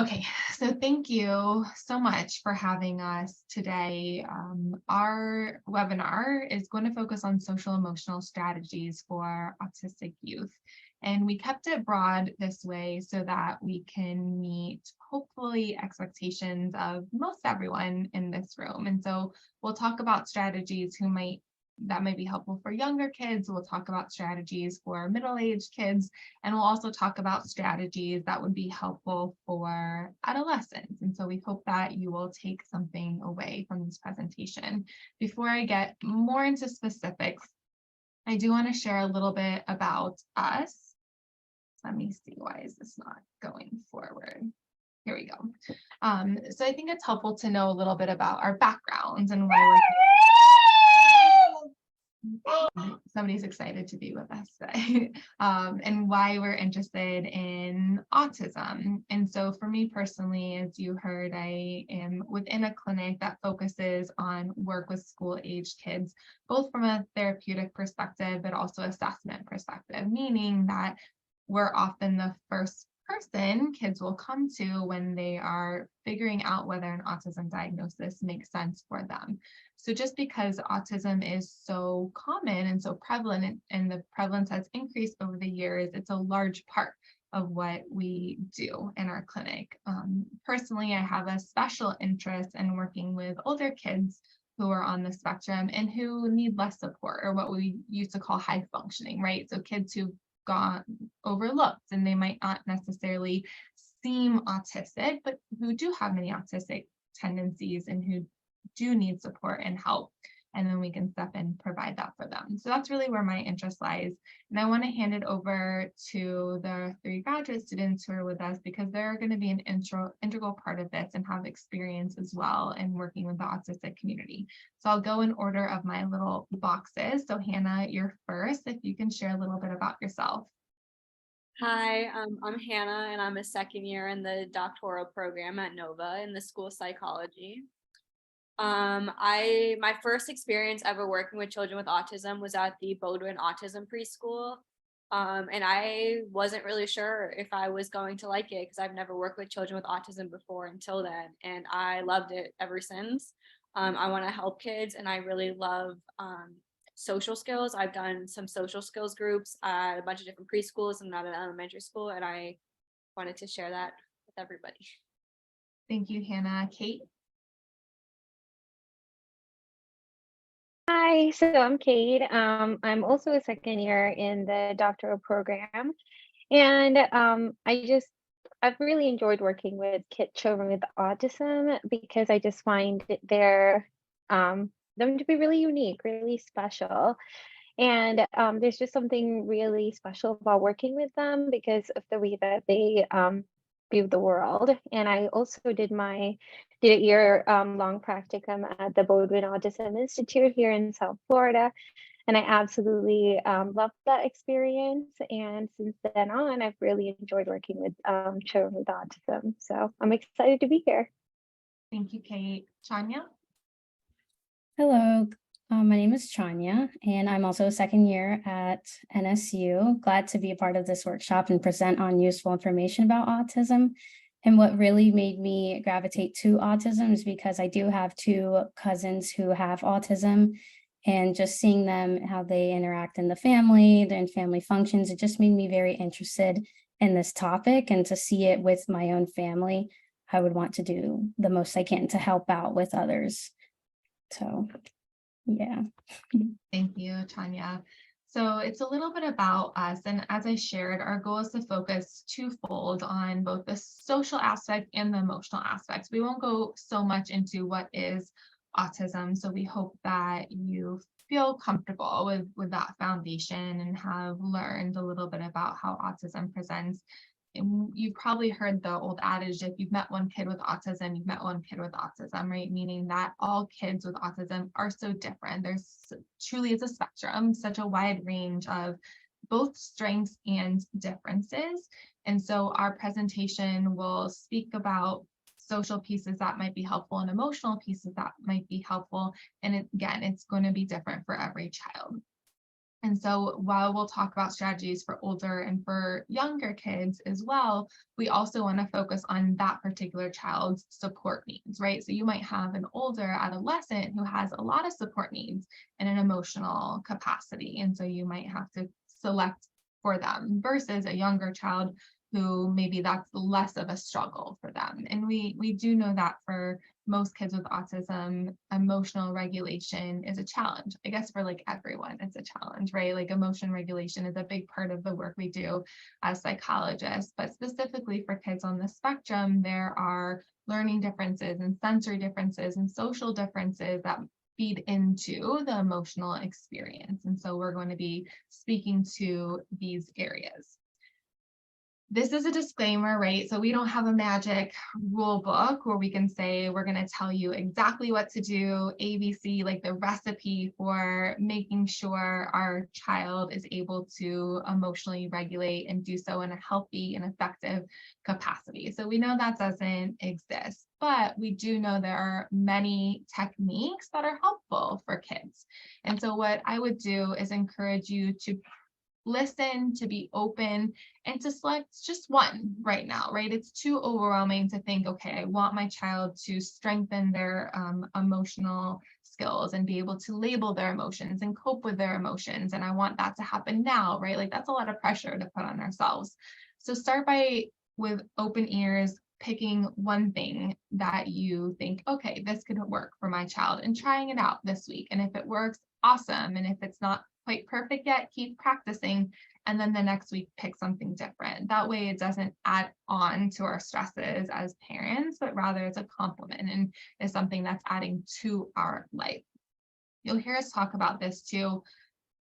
Okay, so thank you so much for having us today. Our webinar is going to focus on social emotional strategies for autistic youth. And we kept it broad this way so that we can meet hopefully expectations of most everyone in this room. And so we'll talk about strategies that might be helpful for younger kids. We'll talk about strategies for middle-aged kids, and we'll also talk about strategies that would be helpful for adolescents. And so we hope that you will take something away from this presentation. Before I get more into specifics, I do want to share a little bit about us. Let me see, why is this not going forward? Here we go. So I think it's helpful to know a little bit about our backgrounds and why we're somebody's excited to be with us today, and why we're interested in autism. And so for me personally, as you heard, I am within a clinic that focuses on work with school-aged kids, both from a therapeutic perspective, but also assessment perspective, meaning that we're often the first person kids will come to when they are figuring out whether an autism diagnosis makes sense for them. So just because autism is so common and so prevalent, and the prevalence has increased over the years, it's a large part of what we do in our clinic. Personally, I have a special interest in working with older kids who are on the spectrum and who need less support, or what we used to call high functioning, right? So kids who got overlooked and they might not necessarily seem autistic, but who do have many autistic tendencies and who do need support and help. And then we can step in and provide that for them. So that's really where my interest lies. And I want to hand it over to the 3 graduate students who are with us, because they're going to be an integral part of this and have experience as well in working with the autistic community. So I'll go in order of my little boxes. So Hannah, you're first. If you can share a little bit about yourself. Hi, I'm Hannah, and I'm a second year in the doctoral program at Nova in the School of Psychology. My first experience ever working with children with autism was at the Bodwin Autism Preschool. And I wasn't really sure if I was going to like it because I've never worked with children with autism before until then, and I loved it ever since. I want to help kids, and I really love social skills. I've done some social skills groups at a bunch of different preschools and at an elementary school, and I wanted to share that with everybody. Thank you, Hannah. Kate? Hi, so I'm Kate. I'm also a second year in the doctoral program, and I've really enjoyed working with children with autism because I just find them to be really unique, really special, and there's just something really special about working with them because of the way that they view the world. And I also did a year long practicum at the Bodwin Autism Institute here in South Florida. And I absolutely loved that experience. And since then on, I've really enjoyed working with children with autism. So I'm excited to be here. Thank you, Kate. Chanya? Hello, my name is Chanya, and I'm also a second year at NSU. Glad to be a part of this workshop and present on useful information about autism. And what really made me gravitate to autism is because I do have 2 cousins who have autism, and just seeing them, how they interact in the family, their family functions, it just made me very interested in this topic. And to see it with my own family, I would want to do the most I can to help out with others. So, yeah. Thank you, Tanya. So it's a little bit about us. And as I shared, our goal is to focus twofold on both the social aspect and the emotional aspects. We won't go so much into what is autism. So we hope that you feel comfortable with that foundation and have learned a little bit about how autism presents. And you've probably heard the old adage, if you've met one kid with autism, you've met one kid with autism, right? Meaning that all kids with autism are so different. There's truly is a spectrum, such a wide range of both strengths and differences. And so our presentation will speak about social pieces that might be helpful and emotional pieces that might be helpful. And again, it's going to be different for every child. And so while we'll talk about strategies for older and for younger kids as well, we also want to focus on that particular child's support needs, right? So you might have an older adolescent who has a lot of support needs in an emotional capacity. And so you might have to select for them versus a younger child who maybe that's less of a struggle for them. And we do know that for most kids with autism, emotional regulation is a challenge. I guess for like everyone, it's a challenge, right? Like emotion regulation is a big part of the work we do as psychologists, but specifically for kids on the spectrum, there are learning differences and sensory differences and social differences that feed into the emotional experience. And so we're going to be speaking to these areas. This is a disclaimer, right? So we don't have a magic rule book where we can say we're going to tell you exactly what to do, ABC, like the recipe for making sure our child is able to emotionally regulate and do so in a healthy and effective capacity. So we know that doesn't exist, but we do know there are many techniques that are helpful for kids. And so what I would do is encourage you to listen, to be open, and to select just one right now, right? It's too overwhelming to think, okay, I want my child to strengthen their emotional skills and be able to label their emotions and cope with their emotions. And I want that to happen now, right? Like that's a lot of pressure to put on ourselves. So start with open ears, picking one thing that you think, okay, this could work for my child and trying it out this week. And if it works, awesome. And if it's not quite perfect yet, keep practicing. And then the next week, pick something different. That way it doesn't add on to our stresses as parents, but rather it's a complement and is something that's adding to our life. You'll hear us talk about this too.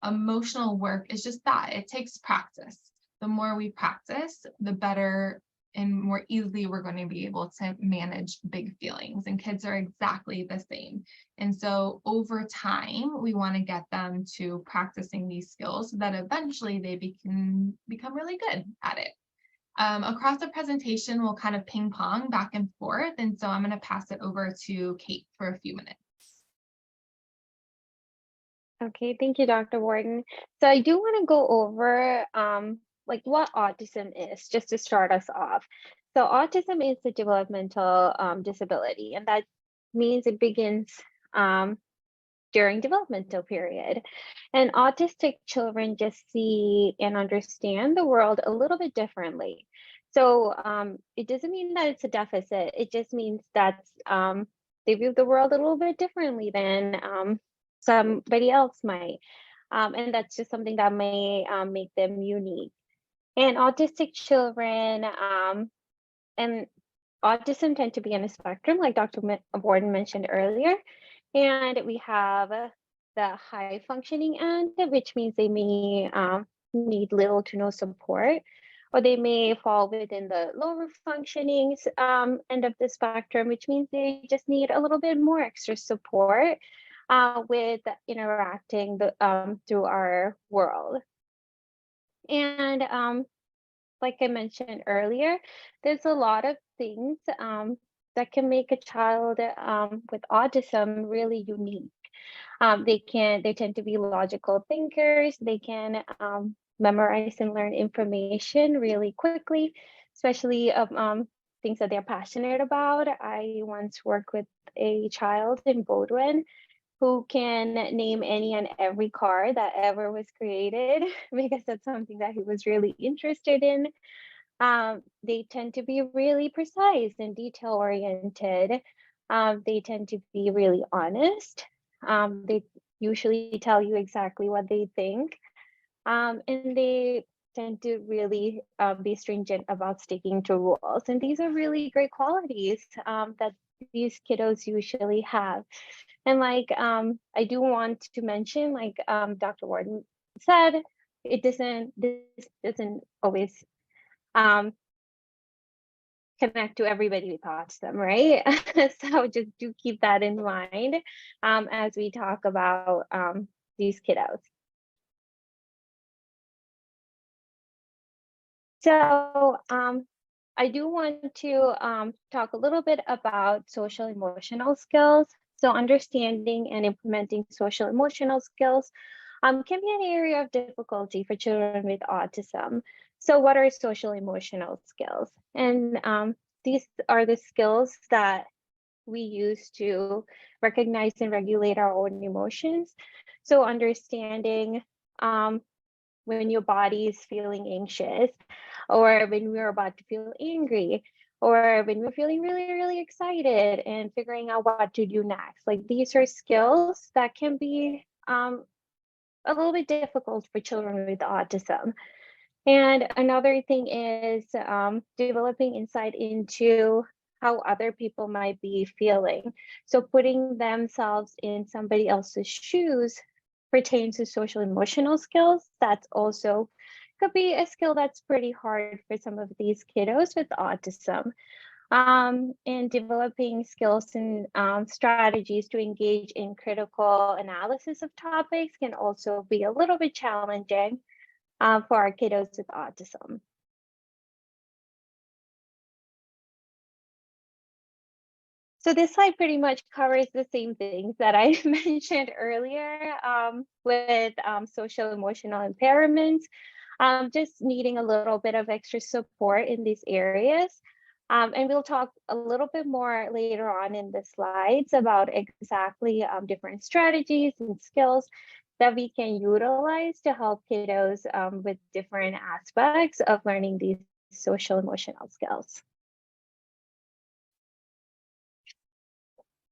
Emotional work is just that, it takes practice. The more we practice, the better and more easily we're going to be able to manage big feelings, and kids are exactly the same. And so over time, we want to get them to practicing these skills so that eventually they can become really good at it. Across the presentation, we'll kind of ping pong back and forth. And so I'm going to pass it over to Kate for a few minutes. Okay, thank you, Dr. Warden. So I do want to go over like what autism is, just to start us off. So autism is a developmental disability, and that means it begins during developmental period. And autistic children just see and understand the world a little bit differently. So it doesn't mean that it's a deficit. It just means that they view the world a little bit differently than somebody else might. And that's just something that may make them unique. And autistic children and autism tend to be on a spectrum, like Dr. Warden mentioned earlier. And we have the high functioning end, which means they may need little to no support, or they may fall within the lower functioning end of the spectrum, which means they just need a little bit more extra support with interacting through our world. And like I mentioned earlier, there's a lot of things that can make a child with autism really unique. They tend to be logical thinkers. They can memorize and learn information really quickly, especially things that they're passionate about. I once worked with a child in Bodwin who can name any and every car that ever was created because that's something that he was really interested in. They tend to be really precise and detail oriented. They tend to be really honest. They usually tell you exactly what they think. And they tend to really be stringent about sticking to rules. And these are really great qualities that these kiddos usually have. And like I do want to mention, like Dr. Warden said, this doesn't always connect to everybody with autism, right? So just do keep that in mind as we talk about these kiddos. So I do want to talk a little bit about social emotional skills. So understanding and implementing social emotional skills can be an area of difficulty for children with autism. So what are social emotional skills? And these are the skills that we use to recognize and regulate our own emotions. So understanding when your body is feeling anxious, or when we're about to feel angry, or when we're feeling really, really excited, and figuring out what to do next. Like, these are skills that can be a little bit difficult for children with autism. And another thing is developing insight into how other people might be feeling. So putting themselves in somebody else's shoes pertains to social emotional skills. That's also could be a skill that's pretty hard for some of these kiddos with autism. And developing skills and strategies to engage in critical analysis of topics can also be a little bit challenging for our kiddos with autism. So this slide pretty much covers the same things that I mentioned earlier with social emotional impairments, just needing a little bit of extra support in these areas. And we'll talk a little bit more later on in the slides about exactly different strategies and skills that we can utilize to help kiddos with different aspects of learning these social emotional skills.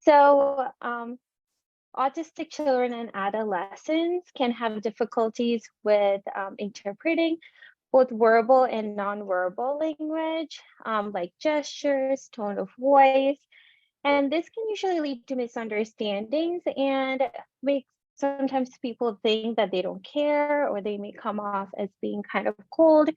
So autistic children and adolescents can have difficulties with interpreting both verbal and nonverbal language, like gestures, tone of voice. And this can usually lead to misunderstandings and make sometimes people think that they don't care, or they may come off as being kind of cold,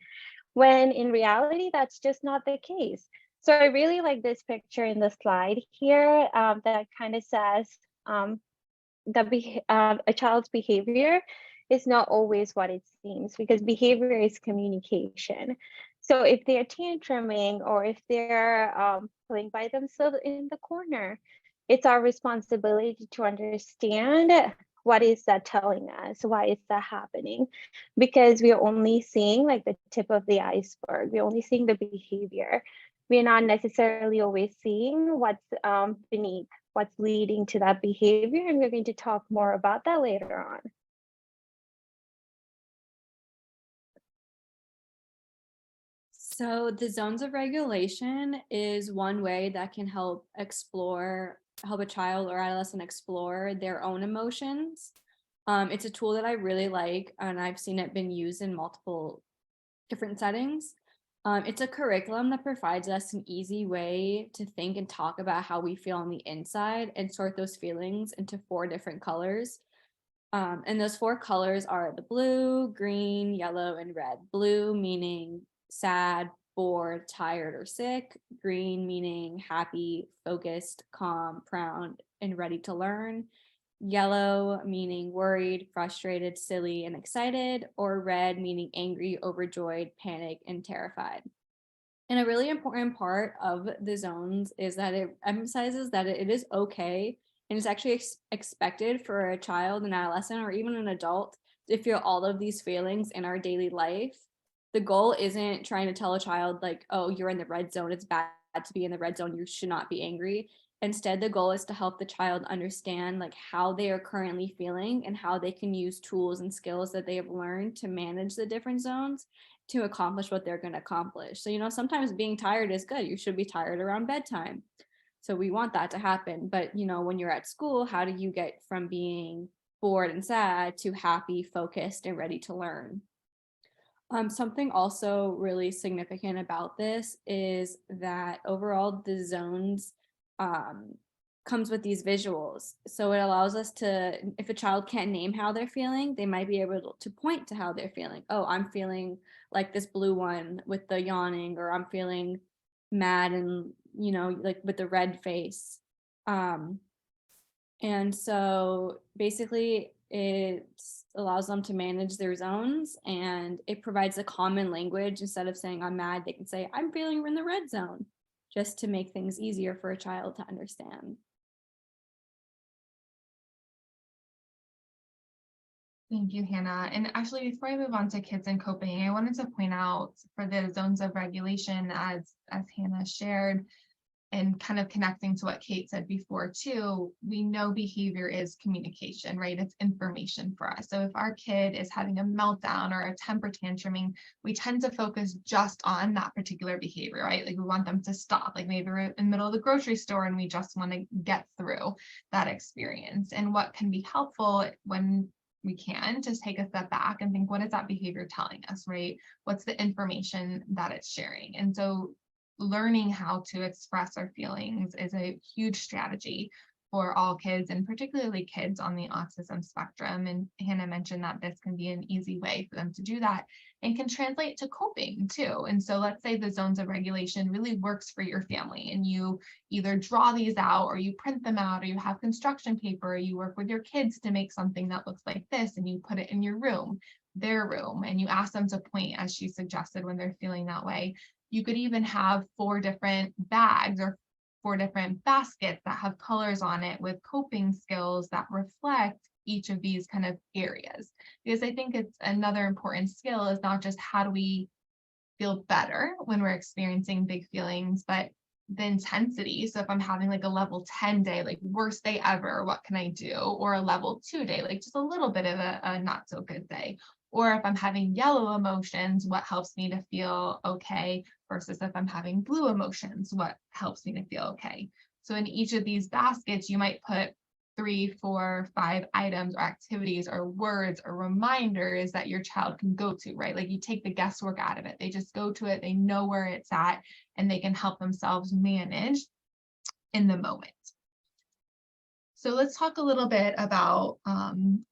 when in reality, that's just not the case. So I really like this picture in the slide here that kind of says that a child's behavior is not always what it seems, because behavior is communication. So if they're tantruming, or if they're playing by themselves in the corner, it's our responsibility to understand what is that telling us? Why is that happening? Because we're only seeing like the tip of the iceberg. We're only seeing the behavior. We're not necessarily always seeing what's beneath, what's leading to that behavior. And we're going to talk more about that later on. So the zones of regulation is one way that can help a child or adolescent explore their own emotions. It's a tool that I really like, and I've seen it been used in multiple different settings. It's a curriculum that provides us an easy way to think and talk about how we feel on the inside, and sort those feelings into 4 different colors. And those 4 colors are the blue, green, yellow, and red. Blue meaning sad, bored, tired, or sick. Green meaning happy, focused, calm, proud, and ready to learn. Yellow meaning worried, frustrated, silly, and excited. Or red meaning angry, overjoyed, panicked, and terrified. And a really important part of the zones is that it emphasizes that it is okay, and it's actually expected for a child, an adolescent, or even an adult to feel all of these feelings in our daily life. The goal isn't trying to tell a child like, oh, you're in the red zone, it's bad to be in the red zone, you should not be angry. Instead, the goal is to help the child understand like how they are currently feeling, and how they can use tools and skills that they have learned to manage the different zones to accomplish what they're going to accomplish. So, sometimes being tired is good. You should be tired around bedtime. So we want that to happen. But, when you're at school, how do you get from being bored and sad to happy, focused, and ready to learn? Something also really significant about this is that overall the zones comes with these visuals. So it allows us to, if a child can't name how they're feeling, they might be able to point to how they're feeling. Oh, I'm feeling like this blue one with the yawning, or I'm feeling mad and, like with the red face. And so basically it allows them to manage their zones, and it provides a common language. Instead of saying I'm mad, they can say I'm feeling in the red zone, just to make things easier for a child to understand. Thank you, Hannah. And actually, before I move on to kids and coping, I wanted to point out for the zones of regulation, as Hannah shared, and kind of connecting to what Kate said before too, we know behavior is communication, right? It's information for us. So if our kid is having a meltdown or a temper tantruming, we tend to focus just on that particular behavior, right? Like we want them to stop. Like maybe we're in the middle of the grocery store and we just want to get through that experience. And what can be helpful when we can just take a step back and think, what is that behavior telling us, right? What's the information that it's sharing? And so learning how to express our feelings is a huge strategy for all kids, and particularly kids on the autism spectrum. And Hannah mentioned that this can be an easy way for them to do that and can translate to coping too. And so let's say the zones of regulation really works for your family and you either draw these out or you print them out or you have construction paper, or you work with your kids to make something that looks like this and you put it in your room, their room, and you ask them to point, as she suggested, when they're feeling that way. You could even have 4 different bags or 4 different baskets that have colors on it with coping skills that reflect each of these kind of areas. Because I think it's another important skill is not just how do we feel better when we're experiencing big feelings, but the intensity. So if I'm having like a level 10 day, like worst day ever, what can I do? Or a level 2 day, like just a little bit of a not so good day. Or if I'm having yellow emotions, what helps me to feel okay? Versus if I'm having blue emotions, what helps me to feel okay? So in each of these baskets, you might put 3, 4, 5 items or activities or words or reminders that your child can go to, right? Like you take the guesswork out of it. They just go to it, they know where it's at, and they can help themselves manage in the moment. So let's talk a little bit about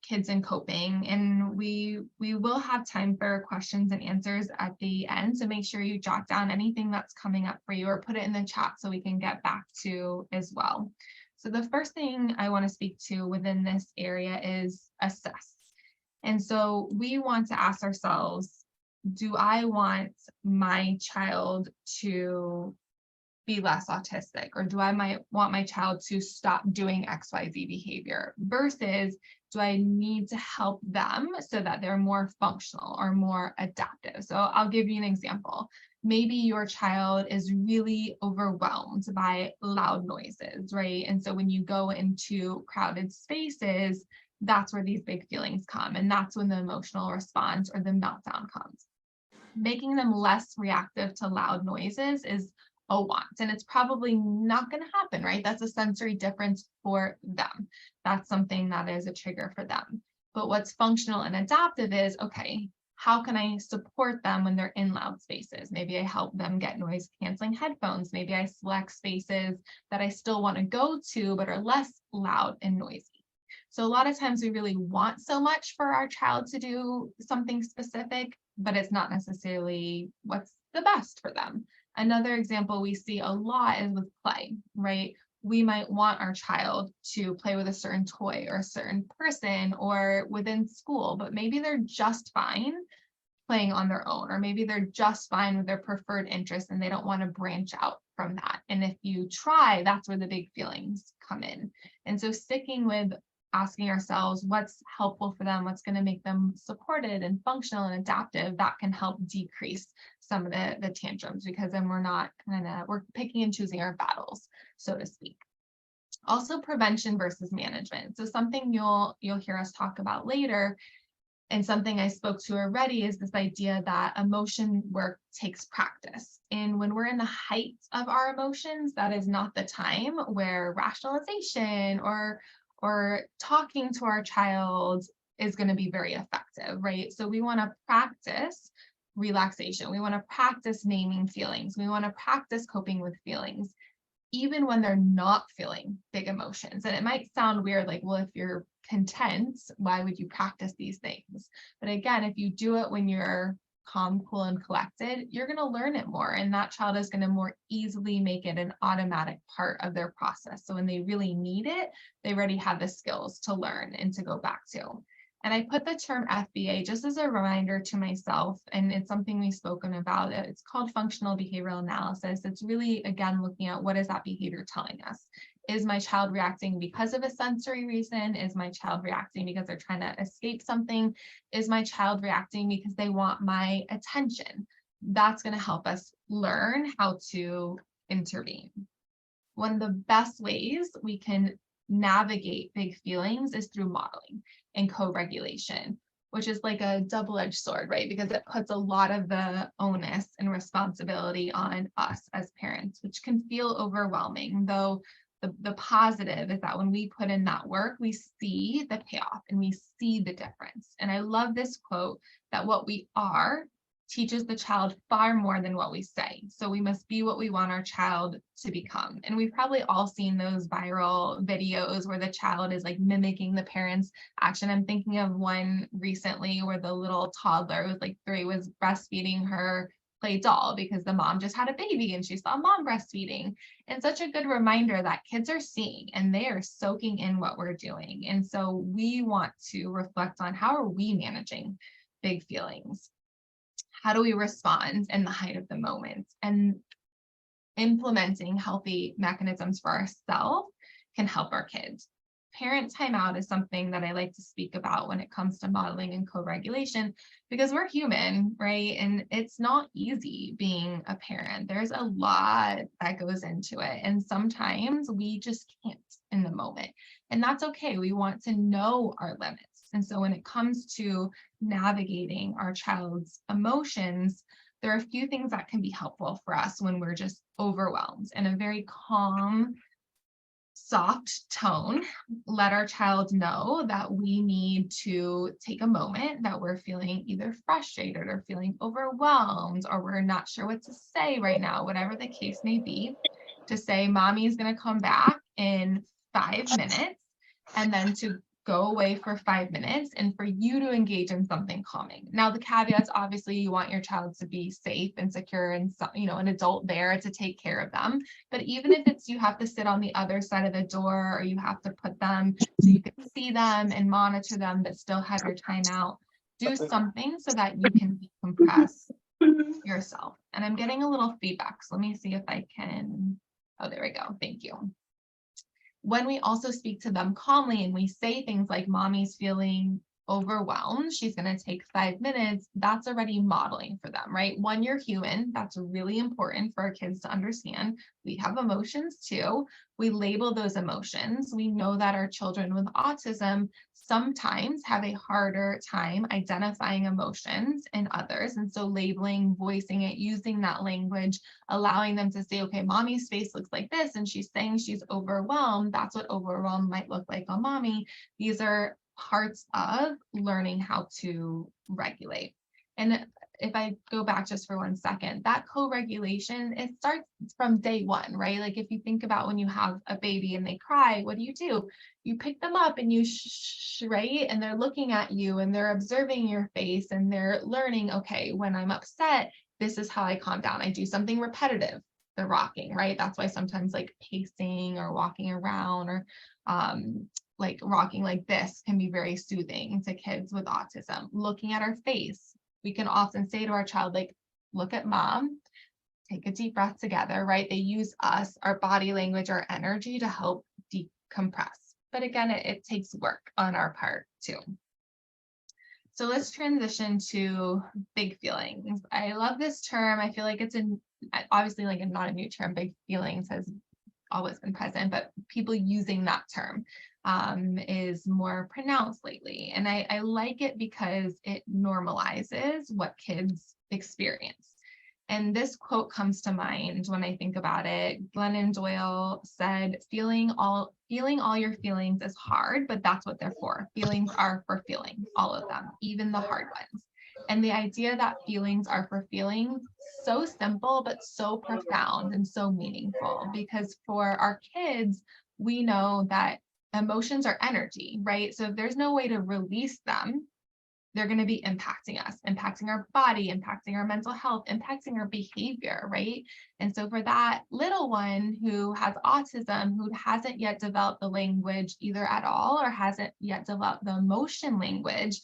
kids and coping, and we will have time for questions and answers at the end. So make sure you jot down anything that's coming up for you or put it in the chat so we can get back to as well. So the first thing I want to speak to within this area is assess. And so we want to ask ourselves, do I want my child to be less autistic, or do I want my child to stop doing XYZ behavior, versus do I need to help them so that they're more functional or more adaptive? So I'll give you an example. Maybe your child is really overwhelmed by loud noises, right? And so when you go into crowded spaces, that's where these big feelings come. And that's when the emotional response or the meltdown comes. Making them less reactive to loud noises is a want, and it's probably not going to happen, right? That's a sensory difference for them. That's something that is a trigger for them. But what's functional and adaptive is, okay, how can I support them when they're in loud spaces? Maybe I help them get noise canceling headphones. Maybe I select spaces that I still want to go to, but are less loud and noisy. So a lot of times we really want so much for our child to do something specific, but it's not necessarily what's the best for them. Another example we see a lot is with play, right? We might want our child to play with a certain toy or a certain person or within school, but maybe they're just fine playing on their own, or maybe they're just fine with their preferred interests and they don't want to branch out from that. And if you try, that's where the big feelings come in. And so sticking with asking ourselves what's helpful for them, what's going to make them supported and functional and adaptive, that can help decrease some of the tantrums, because then we're picking and choosing our battles, so to speak. Also, prevention versus management. So something you'll hear us talk about later, and something I spoke to already, is this idea that emotion work takes practice. And when we're in the height of our emotions, that is not the time where rationalization or talking to our child is going to be very effective, right? So we want to practice relaxation. We want to practice naming feelings. We want to practice coping with feelings, even when they're not feeling big emotions. And it might sound weird, like, well, if you're content, why would you practice these things? But again, if you do it when you're calm, cool, and collected, you're going to learn it more. And that child is going to more easily make it an automatic part of their process. So when they really need it, they already have the skills to learn and to go back to. And I put the term FBA just as a reminder to myself, and it's something we've spoken about. It's called functional behavioral analysis. It's really, again, looking at what is that behavior telling us. Is my child reacting because of a sensory reason? Is my child reacting because they're trying to escape something? Is my child reacting because they want my attention? That's going to help us learn how to intervene. One of the best ways we can navigate big feelings is through modeling and co-regulation, which is like a double-edged sword, right? Because it puts a lot of the onus and responsibility on us as parents, which can feel overwhelming, though the positive is that when we put in that work, we see the payoff and we see the difference. And I love this quote that what we are teaches the child far more than what we say. So we must be what we want our child to become. And we've probably all seen those viral videos where the child is like mimicking the parents' action. I'm thinking of one recently where the little toddler who was like 3 was breastfeeding her play doll because the mom just had a baby and she saw mom breastfeeding. And such a good reminder that kids are seeing and they are soaking in what we're doing. And so we want to reflect on how are we managing big feelings? How do we respond in the height of the moment? And implementing healthy mechanisms for ourselves can help our kids. Parent timeout is something that I like to speak about when it comes to modeling and co-regulation, because we're human, right? And it's not easy being a parent. There's a lot that goes into it. And sometimes we just can't in the moment. And that's okay. We want to know our limits. And so when it comes to navigating our child's emotions, there are a few things that can be helpful for us when we're just overwhelmed. In a very calm, soft tone, let our child know that we need to take a moment, that we're feeling either frustrated or feeling overwhelmed, or we're not sure what to say right now, whatever the case may be, to say, mommy is going to come back in 5 minutes, and then to go away for 5 minutes and for you to engage in something calming. Now, the caveats, obviously, you want your child to be safe and secure and, an adult there to take care of them. But even if it's you have to sit on the other side of the door, or you have to put them so you can see them and monitor them, but still have your time out, do something so that you can decompress yourself. And I'm getting a little feedback, so let me see if I can. Oh, there we go. Thank you. When we also speak to them calmly and we say things like, mommy's feeling overwhelmed, she's going to take 5 minutes, that's already modeling for them, right? One, you're human. That's really important for our kids to understand. We have emotions too. We label those emotions. We know that our children with autism sometimes have a harder time identifying emotions in others. And so labeling, voicing it, using that language, allowing them to say, okay, mommy's face looks like this, and she's saying she's overwhelmed. That's what overwhelmed might look like on mommy. These are parts of learning how to regulate. And if I go back just for 1 second, that co-regulation, it starts from day one, right? Like if you think about when you have a baby and they cry, what do? You pick them up and you shh, right? And they're looking at you and they're observing your face and they're learning, okay, when I'm upset, this is how I calm down. I do something repetitive, the rocking, right? That's why sometimes like pacing or walking around or like rocking like this can be very soothing to kids with autism. Looking at our face, we can often say to our child, like, look at mom, take a deep breath together, right? They use us, our body language, our energy to help decompress. But again, it takes work on our part too. So let's transition to big feelings. I love this term. I feel like it's obviously like not a new term. Big feelings has always been present, but people using that term is more pronounced lately. And I like it because it normalizes what kids experience. And this quote comes to mind when I think about it. Glennon Doyle said, feeling all your feelings is hard, but that's what they're for. Feelings are for feeling, all of them, even the hard ones. And the idea that feelings are for feelings, so simple, but so profound and so meaningful, because for our kids, we know that emotions are energy, right? So if there's no way to release them, they're going to be impacting us, impacting our body, impacting our mental health, impacting our behavior, right? And so for that little one who has autism, who hasn't yet developed the language either at all or hasn't yet developed the emotion language,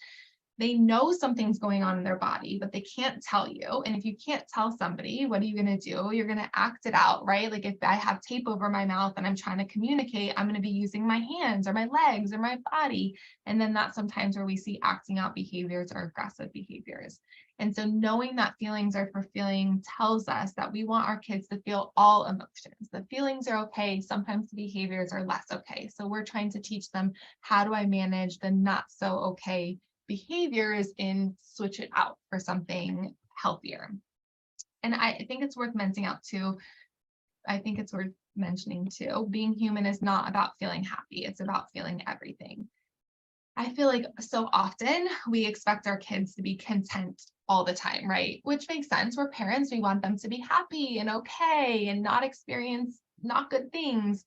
They know something's going on in their body, but they can't tell you. And if you can't tell somebody, what are you going to do? You're going to act it out, right? Like if I have tape over my mouth and I'm trying to communicate, I'm going to be using my hands or my legs or my body. And then that's sometimes where we see acting out behaviors or aggressive behaviors. And so knowing that feelings are for feeling tells us that we want our kids to feel all emotions. The feelings are okay. Sometimes the behaviors are less okay. So we're trying to teach them, how do I manage the not so okay behaviors and switch it out for something healthier. And I think it's worth mentioning too, being human is not about feeling happy. It's about feeling everything. I feel like so often we expect our kids to be content all the time, right? Which makes sense. We're parents. We want them to be happy and okay and not experience not good things.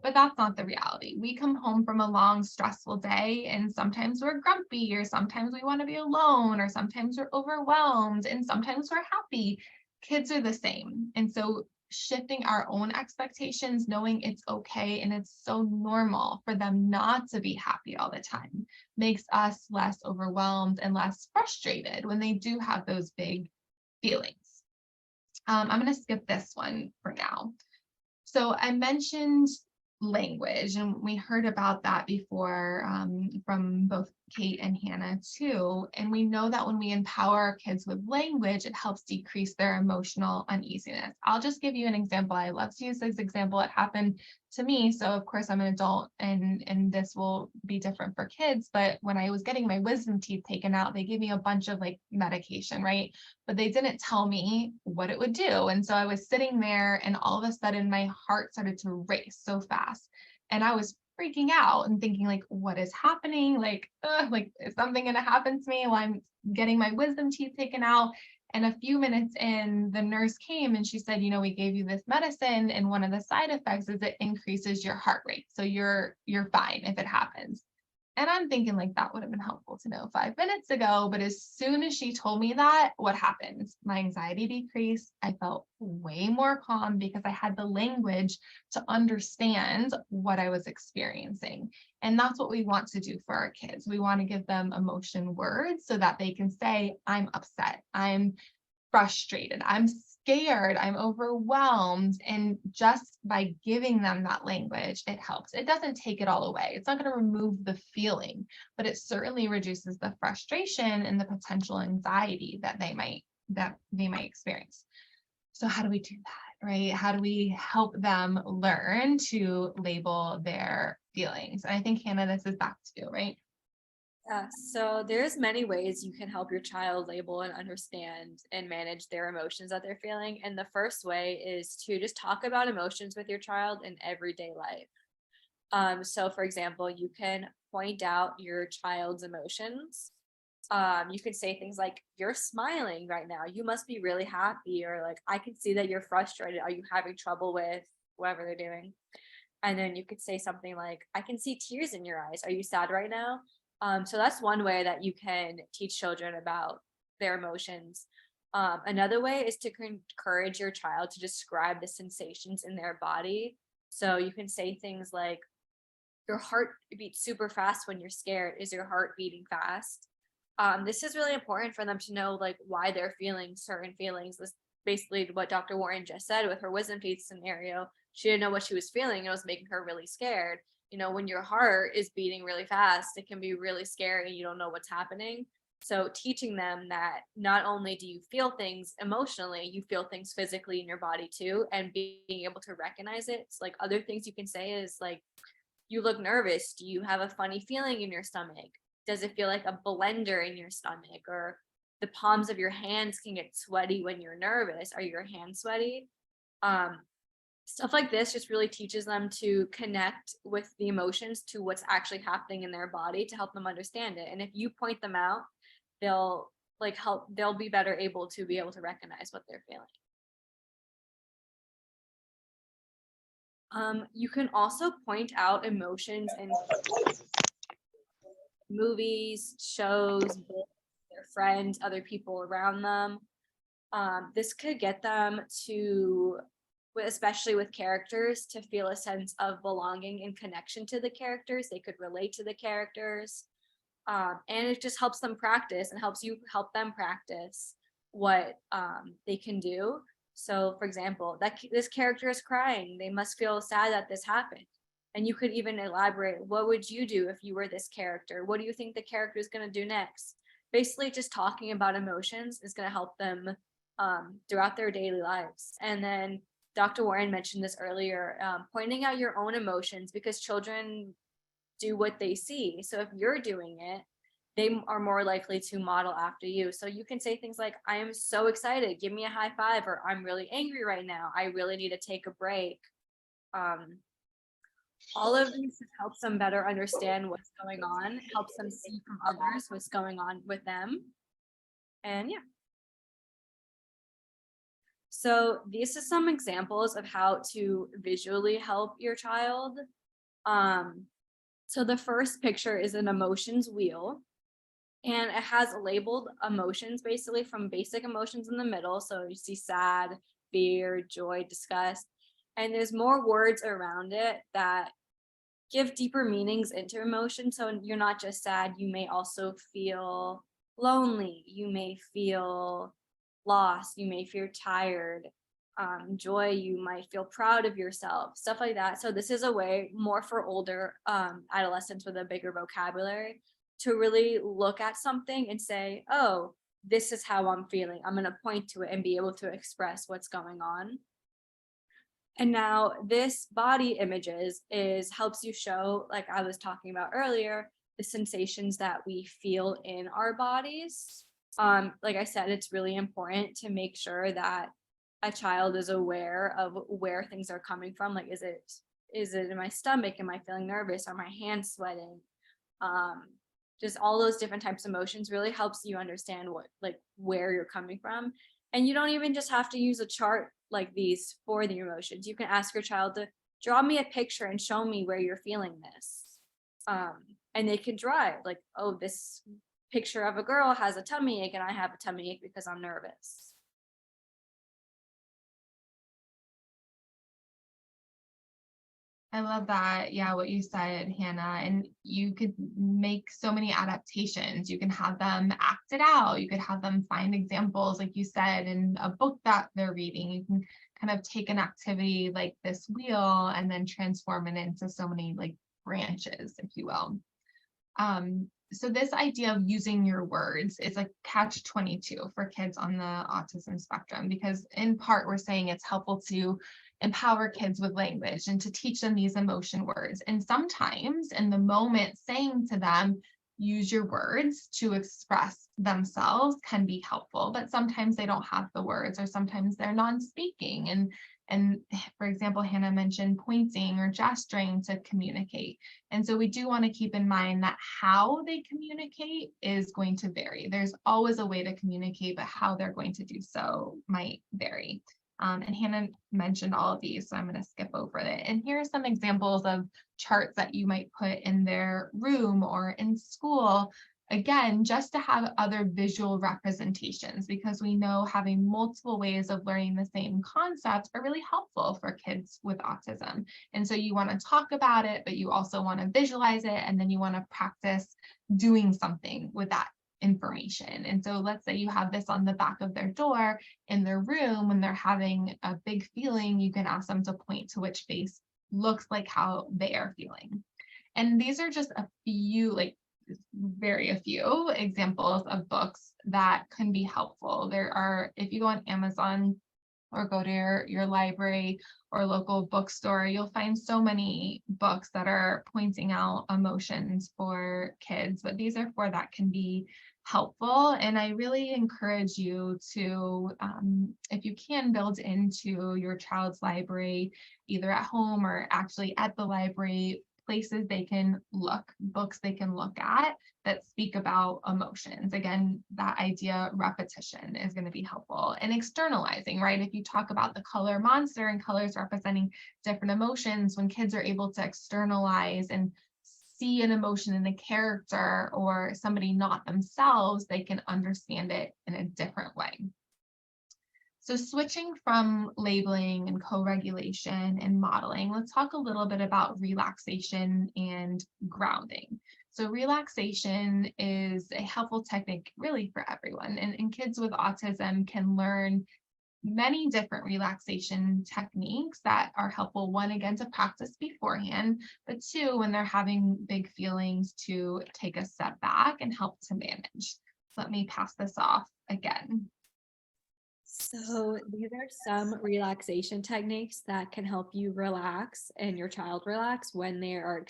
But that's not the reality. We come home from a long, stressful day, and sometimes we're grumpy, or sometimes we want to be alone, or sometimes we're overwhelmed, and sometimes we're happy. Kids are the same. And so shifting our own expectations, knowing it's okay and it's so normal for them not to be happy all the time, makes us less overwhelmed and less frustrated when they do have those big feelings. I'm going to skip this one for now. So I mentioned language, and we heard about that before from both Kate and Hannah too. And we know that when we empower our kids with language, it helps decrease their emotional uneasiness. I'll just give you an example. I love to use this example. It happened to me. So of course I'm an adult, and this will be different for kids. But when I was getting my wisdom teeth taken out, they gave me a bunch of like medication, right? But they didn't tell me what it would do. And so I was sitting there, and all of a sudden my heart started to race so fast. And I was freaking out and thinking, like, what is happening? Like, is something going to happen to me while I'm getting my wisdom teeth taken out? And a few minutes in, the nurse came and she said, we gave you this medicine, and one of the side effects is it increases your heart rate. So you're fine if it happens. And I'm thinking, like, that would have been helpful to know 5 minutes ago. But as soon as she told me that, what happened? My anxiety decreased. I felt way more calm because I had the language to understand what I was experiencing. And that's what we want to do for our kids. We want to give them emotion words so that they can say, I'm upset, I'm frustrated, I'm scared, I'm overwhelmed. And just by giving them that language, it helps. It doesn't take it all away. It's not going to remove the feeling, but it certainly reduces the frustration and the potential anxiety that they might experience. So how do we do that, right? How do we help them learn to label their feelings? And I think, Hannah, this is back to you, right? So there's many ways you can help your child label and understand and manage their emotions that they're feeling. And the first way is to just talk about emotions with your child in everyday life. So for example, you can point out your child's emotions. You could say things like, you're smiling right now, you must be really happy, or like, I can see that you're frustrated. Are you having trouble with whatever they're doing? And then you could say something like, I can see tears in your eyes. Are you sad right now? So that's one way that you can teach children about their emotions. Another way is to encourage your child to describe the sensations in their body. So you can say things like, your heart beats super fast when you're scared. Is your heart beating fast? This is really important for them to know, like, why they're feeling certain feelings. This basically what Dr. Warren just said with her wisdom teeth scenario. She didn't know what she was feeling. It was making her really scared. When your heart is beating really fast, it can be really scary. You don't know what's happening. So teaching them that not only do you feel things emotionally, you feel things physically in your body too, and being able to recognize it. It's like, other things you can say is like, you look nervous. Do you have a funny feeling in your stomach? Does it feel like a blender in your stomach? Or the palms of your hands can get sweaty when you're nervous. Are your hands sweaty? Stuff like this just really teaches them to connect with the emotions to what's actually happening in their body to help them understand it. And if you point them out, they'll be better able to recognize what they're feeling. You can also point out emotions in movies, shows, books, their friends, other people around them. This could get them to, especially with characters, to feel a sense of belonging and connection to the characters. They could relate to the characters. And it just helps them practice and helps you help them practice what they can do. So for example, this character is crying, they must feel sad that this happened. And you could even elaborate, what would you do if you were this character? What do you think the character is going to do next? Basically, just talking about emotions is going to help them throughout their daily lives. And then Dr. Warren mentioned this earlier, pointing out your own emotions, because children do what they see. So if you're doing it, they are more likely to model after you. So you can say things like, I am so excited, give me a high five, or I'm really angry right now, I really need to take a break. All of these helps them better understand what's going on, helps them see from others what's going on with them. And yeah. So these are some examples of how to visually help your child. So the first picture is an emotions wheel, and it has labeled emotions, basically from basic emotions in the middle. So you see sad, fear, joy, disgust, and there's more words around it that give deeper meanings into emotion. So you're not just sad, you may also feel lonely, you may feel lost, you may feel tired. Joy, you might feel proud of yourself, stuff like that. So this is a way more for older adolescents with a bigger vocabulary to really look at something and say, oh, this is how I'm feeling. I'm going to point to it and be able to express what's going on. And now this body images helps you show, like I was talking about earlier, the sensations that we feel in our bodies. Like I said, it's really important to make sure that a child is aware of where things are coming from. Like, is it in my stomach? Am I feeling nervous? Are my hands sweating? Just all those different types of emotions really helps you understand where you're coming from. And you don't even just have to use a chart like these for the emotions. You can ask your child to draw me a picture and show me where you're feeling this. And they can draw it, like, oh, this picture of a girl has a tummy ache and I have a tummy ache because I'm nervous. I love that. Yeah, what you said, Hannah. And you could make so many adaptations. You can have them act it out. You could have them find examples, like you said, in a book that they're reading. You can kind of take an activity like this wheel and then transform it into so many like branches, if you will. So this idea of using your words is a catch-22 for kids on the autism spectrum, because in part we're saying it's helpful to empower kids with language and to teach them these emotion words. And sometimes in the moment saying to them, use your words to express themselves can be helpful, but sometimes they don't have the words, or sometimes they're non-speaking. And for example, Hannah mentioned pointing or gesturing to communicate. And so we do want to keep in mind that how they communicate is going to vary. There's always a way to communicate, but how they're going to do so might vary. And Hannah mentioned all of these, so I'm going to skip over it. And here are some examples of charts that you might put in their room or in school. Again, just to have other visual representations, because we know having multiple ways of learning the same concepts are really helpful for kids with autism. And so you want to talk about it, but you also want to visualize it, and then you want to practice doing something with that information. And so let's say you have this on the back of their door in their room. When they're having a big feeling, you can ask them to point to which face looks like how they are feeling. And these are just a few, like a few examples of books that can be helpful. There are, if you go on Amazon or go to your library or local bookstore, you'll find so many books that are pointing out emotions for kids, but these are four that can be helpful. And I really encourage you to, if you can, build into your child's library, either at home or actually at the library, places they can look, books they can look at that speak about emotions. Again, that idea repetition is going to be helpful. And externalizing, right? If you talk about the color monster and colors representing different emotions, when kids are able to externalize and see an emotion in a character or somebody not themselves, they can understand it in a different way. So switching from labeling and co-regulation and modeling, let's talk a little bit about relaxation and grounding. So relaxation is a helpful technique really for everyone. And kids with autism can learn many different relaxation techniques that are helpful, one, again, to practice beforehand, but two, when they're having big feelings, to take a step back and help to manage. Let me pass this off again. So these are some relaxation techniques that can help you relax and your child relax when they are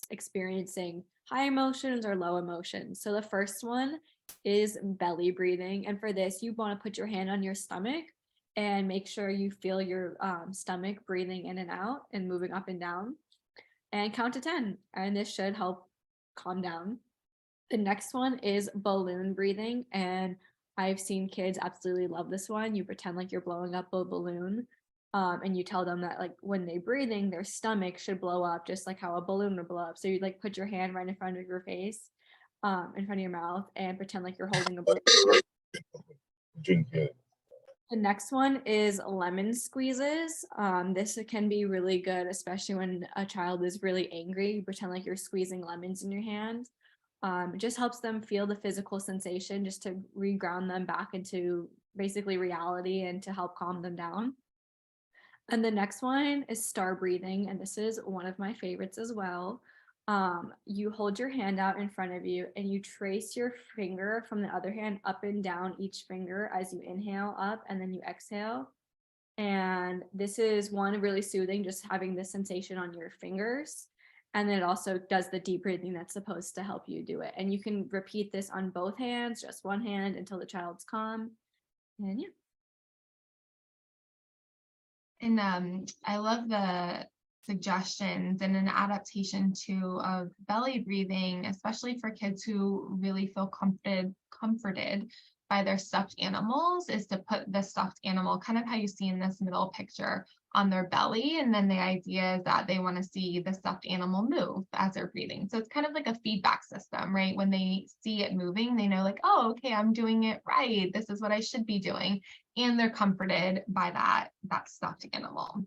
experiencing high emotions or low emotions. So the first one is belly breathing. And for this, you want to put your hand on your stomach and make sure you feel your stomach breathing in and out and moving up and down, and count to 10. And this should help calm down. The next one is balloon breathing, and I've seen kids absolutely love this one. You pretend like you're blowing up a balloon, and you tell them that like when they're breathing, their stomach should blow up just like how a balloon would blow up. So you like put your hand right in front of your face, in front of your mouth, and pretend like you're holding a balloon. The next one is lemon squeezes. This can be really good, especially when a child is really angry. You pretend like you're squeezing lemons in your hand. It just helps them feel the physical sensation, just to reground them back into basically reality and to help calm them down. And the next one is star breathing, and this is one of my favorites as well. You hold your hand out in front of you and you trace your finger from the other hand up and down each finger as you inhale up and then you exhale. And this is one, really soothing, just having this sensation on your fingers. And then it also does the deep breathing that's supposed to help you do it. And you can repeat this on both hands, just one hand, until the child's calm. And yeah. And I love the suggestions and an adaptation too of belly breathing, especially for kids who really feel comforted by their stuffed animals, is to put the stuffed animal, kind of how you see in this middle picture, on their belly. And then the idea is that they want to see the stuffed animal move as they're breathing. So it's kind of like a feedback system, right? When they see it moving, they know like, oh, okay, I'm doing it right. This is what I should be doing. And they're comforted by that stuffed animal.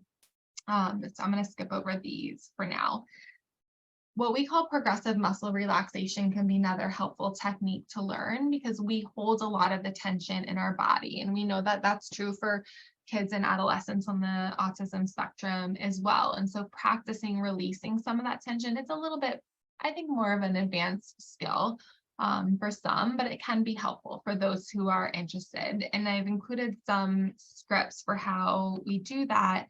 So I'm going to skip over these for now. What we call progressive muscle relaxation can be another helpful technique to learn, because we hold a lot of the tension in our body. And we know that that's true for kids and adolescents on the autism spectrum as well. And so practicing releasing some of that tension, it's a little bit, I think, more of an advanced skill for some, but it can be helpful for those who are interested. And I've included some scripts for how we do that.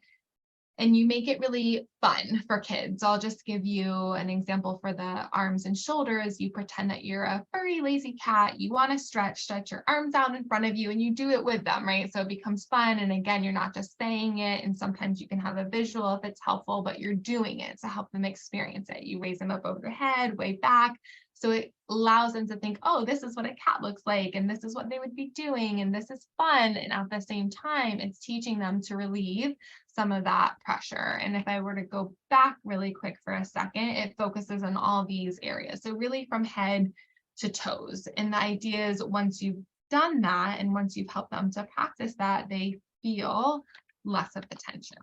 And you make it really fun for kids. I'll just give you an example for the arms and shoulders. You pretend that you're a furry, lazy cat. You want to stretch your arms out in front of you, and you do it with them, right? So it becomes fun. And again, you're not just saying it. And sometimes you can have a visual if it's helpful, but you're doing it to help them experience it. You raise them up over your head, way back. So it allows them to think, oh, this is what a cat looks like, and this is what they would be doing, and this is fun. And at the same time, it's teaching them to relieve some of that pressure. And if I were to go back really quick for a second, it focuses on all these areas. So really from head to toes. And the idea is once you've done that, and once you've helped them to practice that, they feel less of the tension.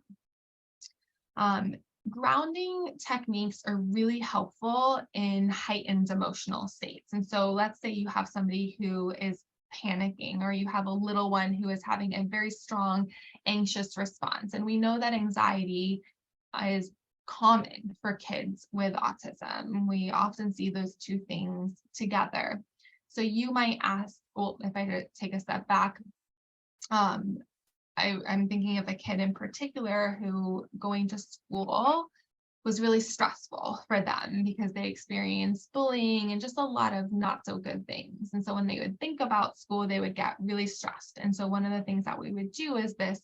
Grounding techniques are really helpful in heightened emotional states. And so let's say you have somebody who is panicking, or you have a little one who is having a very strong anxious response. And we know that anxiety is common for kids with autism. We often see those two things together. So you might ask, well, if I take a step back, I'm thinking of a kid in particular who going to school was really stressful for them because they experienced bullying and just a lot of not so good things. And so when they would think about school, they would get really stressed. And so one of the things that we would do is this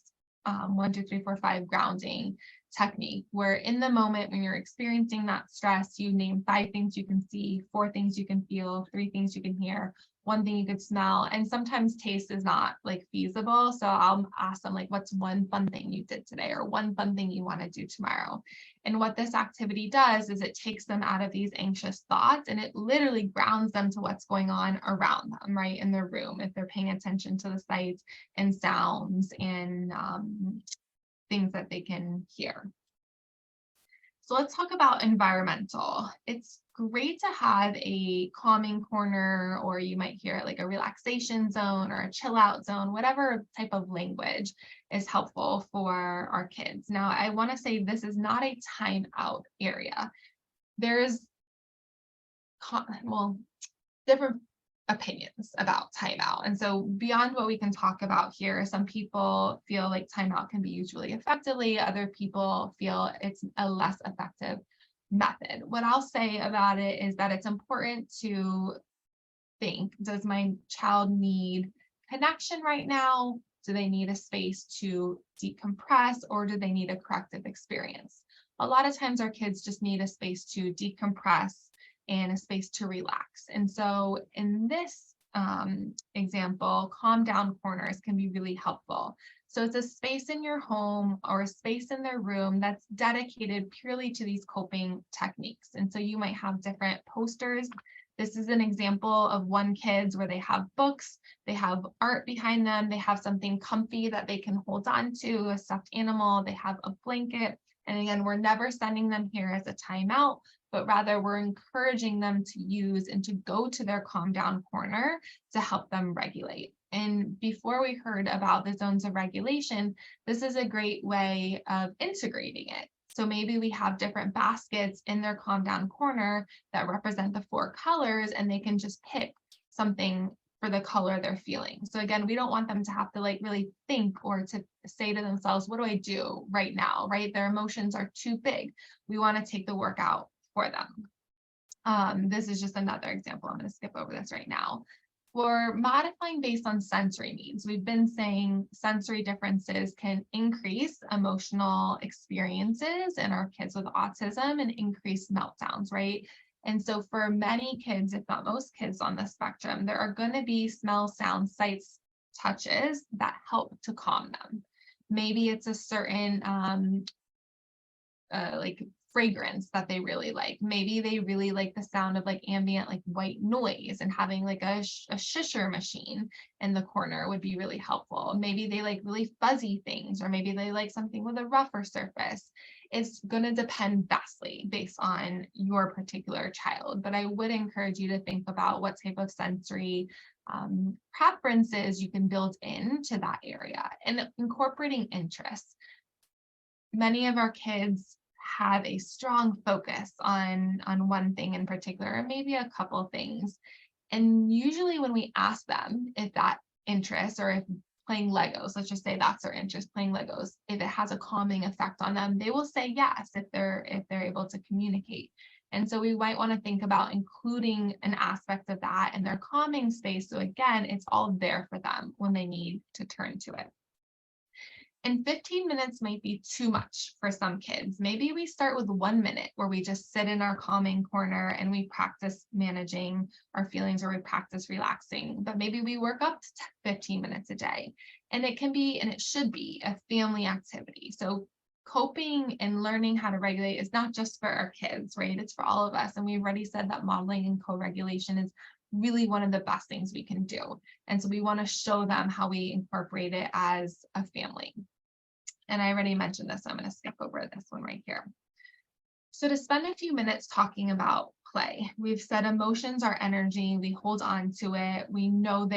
1, 2, 3, 4, 5 grounding technique, where in the moment when you're experiencing that stress, you name 5 things you can see, 4 things you can feel, 3 things you can hear, 1 thing you could smell. And sometimes taste is not like feasible. So I'll ask them like, what's 1 fun thing you did today, or 1 fun thing you want to do tomorrow? And what this activity does is it takes them out of these anxious thoughts, and it literally grounds them to what's going on around them, right, in their room, if they're paying attention to the sights and sounds and things that they can hear. So let's talk about environmental. It's great to have a calming corner, or you might hear it like a relaxation zone or a chill out zone, whatever type of language is helpful for our kids. Now, I want to say this is not a timeout area. There's, well, different opinions about timeout. And so beyond what we can talk about here, some people feel like timeout can be used really effectively. Other people feel it's a less effective method. What I'll say about it is that it's important to think, does my child need connection right now? Do they need a space to decompress, or do they need a corrective experience? A lot of times our kids just need a space to decompress and a space to relax. And so in this example, calm down corners can be really helpful. So it's a space in your home or a space in their room that's dedicated purely to these coping techniques. And so you might have different posters. This is an example of one kid's where they have books, they have art behind them, they have something comfy that they can hold on to, a stuffed animal, they have a blanket. And again, we're never sending them here as a timeout, but rather we're encouraging them to use and to go to their calm down corner to help them regulate. And before we heard about the zones of regulation, this is a great way of integrating it. So maybe we have different baskets in their calm down corner that represent the 4 colors, and they can just pick something for the color they're feeling. So again, we don't want them to have to like really think or to say to themselves, what do I do right now, right? Their emotions are too big. We want to take the work out for them. This is just another example. I'm going to skip over this right now. For modifying based on sensory needs, we've been saying sensory differences can increase emotional experiences in our kids with autism and increase meltdowns, right? And so for many kids, if not most kids on the spectrum, there are going to be smell, sounds, sights, touches that help to calm them. Maybe it's a certain like fragrance that they really like. Maybe they really like the sound of like ambient like white noise, and having like a shisher machine in the corner would be really helpful. Maybe they like really fuzzy things, or maybe they like something with a rougher surface. It's going to depend vastly based on your particular child, but I would encourage you to think about what type of sensory preferences you can build into that area, and incorporating interests. Many of our kids have a strong focus on one thing in particular, or maybe a couple things. And usually when we ask them if that interest, or if playing Legos, let's just say that's their interest, playing Legos, if it has a calming effect on them, they will say yes if they're able to communicate. And so we might want to think about including an aspect of that in their calming space. So again, it's all there for them when they need to turn to it. And 15 minutes might be too much for some kids. Maybe we start with 1 minute where we just sit in our calming corner and we practice managing our feelings, or we practice relaxing, but maybe we work up to 15 minutes a day. And it can be, and it should be, a family activity. So coping and learning how to regulate is not just for our kids, right? It's for all of us. And we've already said that modeling and co-regulation is really one of the best things we can do. And so we want to show them how we incorporate it as a family. And I already mentioned this, so I'm going to skip over this one right here. So to spend a few minutes talking about play, we've said emotions are energy, we hold on to it. We know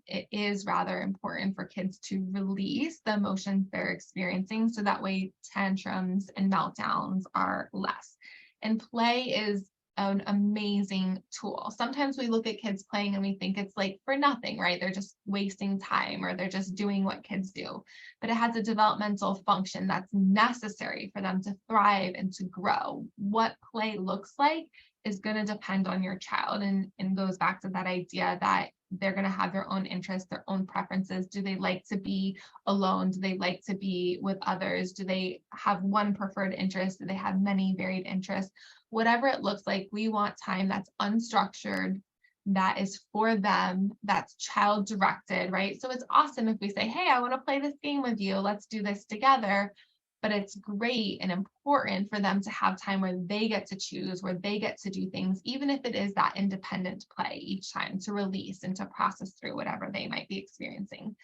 it is rather important for kids to release the emotions they're experiencing, so that way tantrums and meltdowns are less. And play is an amazing tool. Sometimes we look at kids playing and we think it's like for nothing, right? They're just wasting time, or they're just doing what kids do. But it has a developmental function that's necessary for them to thrive and to grow. What play looks like is going to depend on your child, and goes back to that idea that they're going to have their own interests, their own preferences. Do they like to be alone? Do they like to be with others? Do they have one preferred interest? Do they have many varied interests? Whatever it looks like, we want time that's unstructured, that is for them, that's child directed, right? So it's awesome if we say, hey, I want to play this game with you. Let's do this together. But it's great and important for them to have time where they get to choose, where they get to do things, even if it is that independent play each time, to release and to process through whatever they might be experiencing.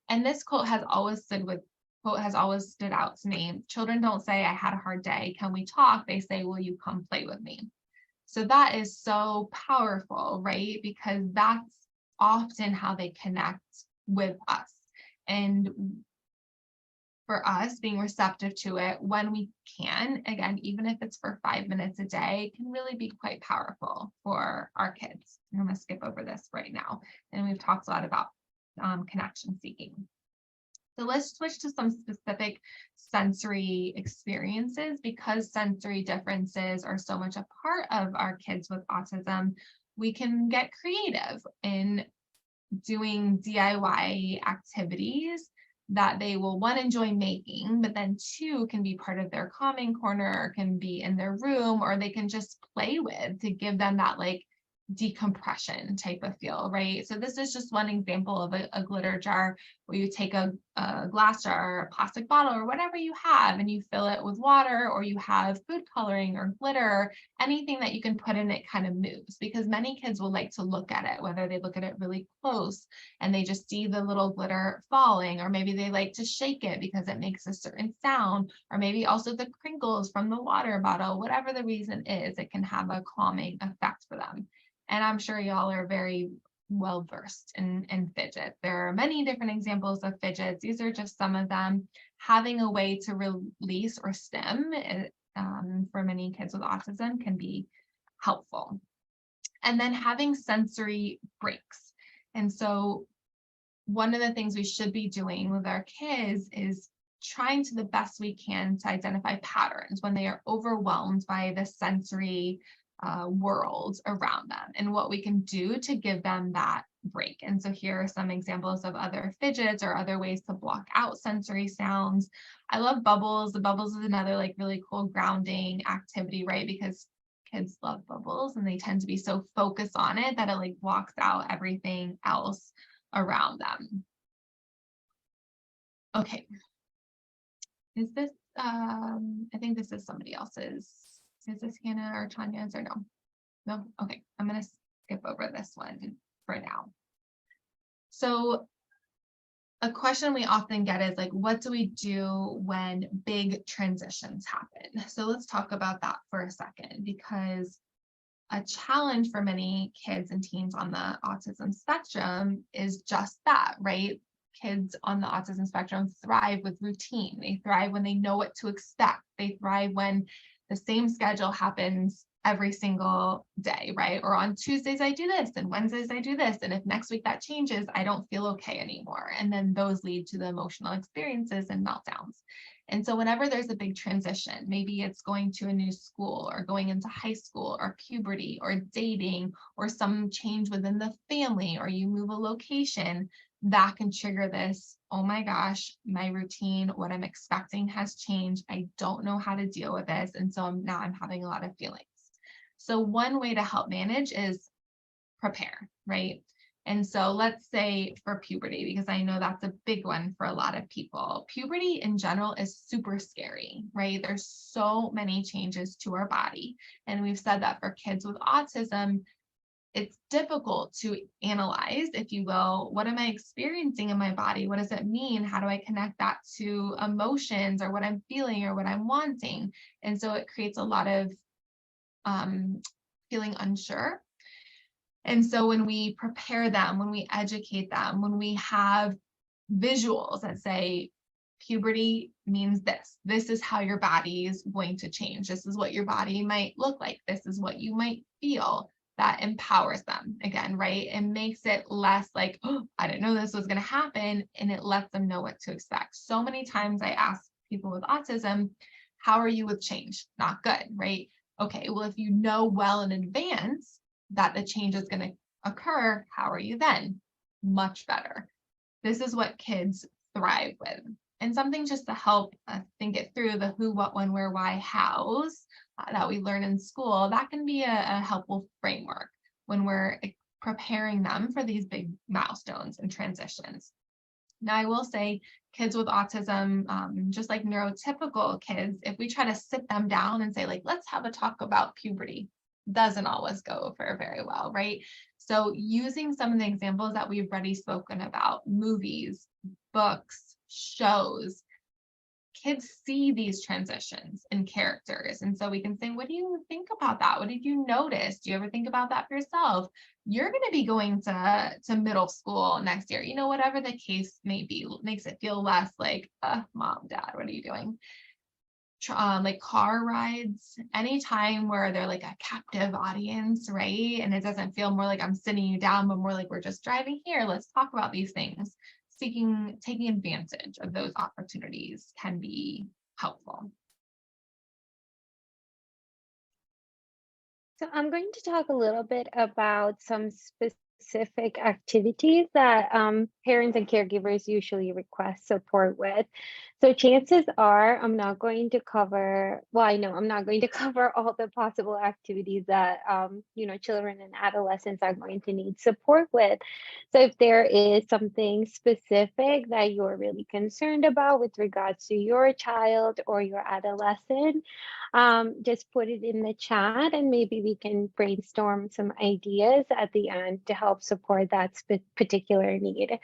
And this quote has always stood with quote has always stood out to me. Children don't say, I had a hard day, can we talk? They say, will you come play with me? So that is so powerful, right? Because that's often how they connect with us. And for us, being receptive to it when we can, again, even if it's for 5 minutes a day, can really be quite powerful for our kids. I'm going to skip over this right now. And we've talked a lot about connection seeking. So let's switch to some specific sensory experiences. Because sensory differences are so much a part of our kids with autism, we can get creative in doing DIY activities that they will, one, enjoy making, but then two, can be part of their calming corner, can be in their room, or they can just play with to give them that like decompression type of feel, right? So this is just one example of a glitter jar where you take a glass jar or a plastic bottle or whatever you have and you fill it with water, or you have food coloring or glitter, anything that you can put in it kind of moves, because many kids will like to look at it, whether they look at it really close and they just see the little glitter falling, or maybe they like to shake it because it makes a certain sound, or maybe also the crinkles from the water bottle. Whatever the reason is, it can have a calming effect for them. And I'm sure y'all are very well versed in fidget. There are many different examples of fidgets. These are just some of them. Having a way to release or stim for many kids with autism can be helpful. And then having sensory breaks. And so one of the things we should be doing with our kids is trying to the best we can to identify patterns when they are overwhelmed by the sensory world around them, and what we can do to give them that break. And so here are some examples of other fidgets or other ways to block out sensory sounds. I love bubbles. The bubbles is another like really cool grounding activity, right? Because kids love bubbles and they tend to be so focused on it that it like blocks out everything else around them. Okay. Is this, I think this is somebody else's. Is this Hannah or Tanya's or no? No? Okay, I'm going to skip over this one for now. So a question we often get is like, what do we do when big transitions happen? So let's talk about that for a second, because a challenge for many kids and teens on the autism spectrum is just that, right? Kids on the autism spectrum thrive with routine. They thrive when they know what to expect. They thrive when the same schedule happens every single day, right? Or on Tuesdays, I do this, and Wednesdays, I do this. And if next week that changes, I don't feel okay anymore. And then those lead to the emotional experiences and meltdowns. And so whenever there's a big transition, maybe it's going to a new school or going into high school or puberty or dating or some change within the family, or you move a location, that can trigger this, oh my gosh, my routine, what I'm expecting has changed. I don't know how to deal with this. And so now I'm having a lot of feelings. So one way to help manage is prepare, right? And so let's say for puberty, because I know that's a big one for a lot of people. Puberty in general is super scary, right? There's so many changes to our body. And we've said that for kids with autism, it's difficult to analyze, if you will, what am I experiencing in my body? What does it mean? How do I connect that to emotions or what I'm feeling or what I'm wanting? And so it creates a lot of feeling unsure. And so when we prepare them, when we educate them, when we have visuals that say, puberty means this, this is how your body is going to change. This is what your body might look like. This is what you might feel. That empowers them again, right? It makes it less like, oh, I didn't know this was going to happen. And it lets them know what to expect. So many times I ask people with autism, how are you with change? Not good, right? Okay, well, if you know well in advance that the change is going to occur, how are you then? Much better. This is what kids thrive with. And something just to help think it through, the who, what, when, where, why, hows that we learn in school, that can be a helpful framework when we're preparing them for these big milestones and transitions. Now, I will say kids with autism, just like neurotypical kids, if we try to sit them down and say, like, let's have a talk about puberty, doesn't always go over very well, right? So using some of the examples that we've already spoken about, movies, books, shows, kids see these transitions in characters. And so we can say, what do you think about that? What did you notice? Do you ever think about that for yourself? You're going to be going to middle school next year, whatever the case may be, makes it feel less like, mom, dad, what are you doing? Like car rides, anytime where they're like a captive audience, right? And it doesn't feel more like I'm sitting you down, but more like we're just driving here. Let's talk about these things. Taking advantage of those opportunities can be helpful. So I'm going to talk a little bit about some specific activities that parents and caregivers usually request support with. So chances are I'm not going to cover, well, I know I'm not going to cover all the possible activities that, children and adolescents are going to need support with. So if there is something specific that you're really concerned about with regards to your child or your adolescent, just put it in the chat and maybe we can brainstorm some ideas at the end to help support that particular need.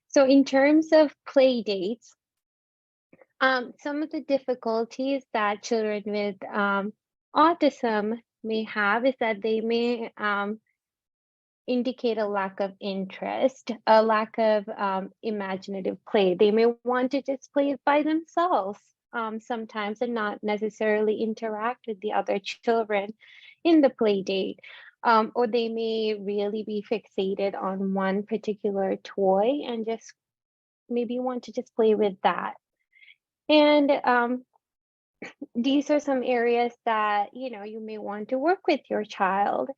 So in terms of play dates, some of the difficulties that children with autism may have is that they may indicate a lack of interest, a lack of imaginative play. They may want to just play it by themselves sometimes and not necessarily interact with the other children in the play date. Or they may really be fixated on one particular toy and just maybe want to just play with that. And these are some areas that you may want to work with your child.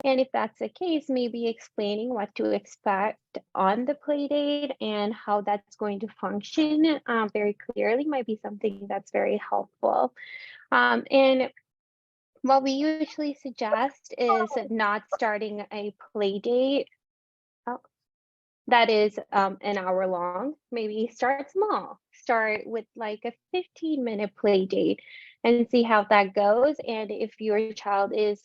And if that's the case, maybe explaining what to expect on the play date and how that's going to function very clearly might be something that's very helpful. And what we usually suggest is not starting a play date that is an hour long. Maybe start small. Start with like a 15-minute play date and see how that goes. And if your child is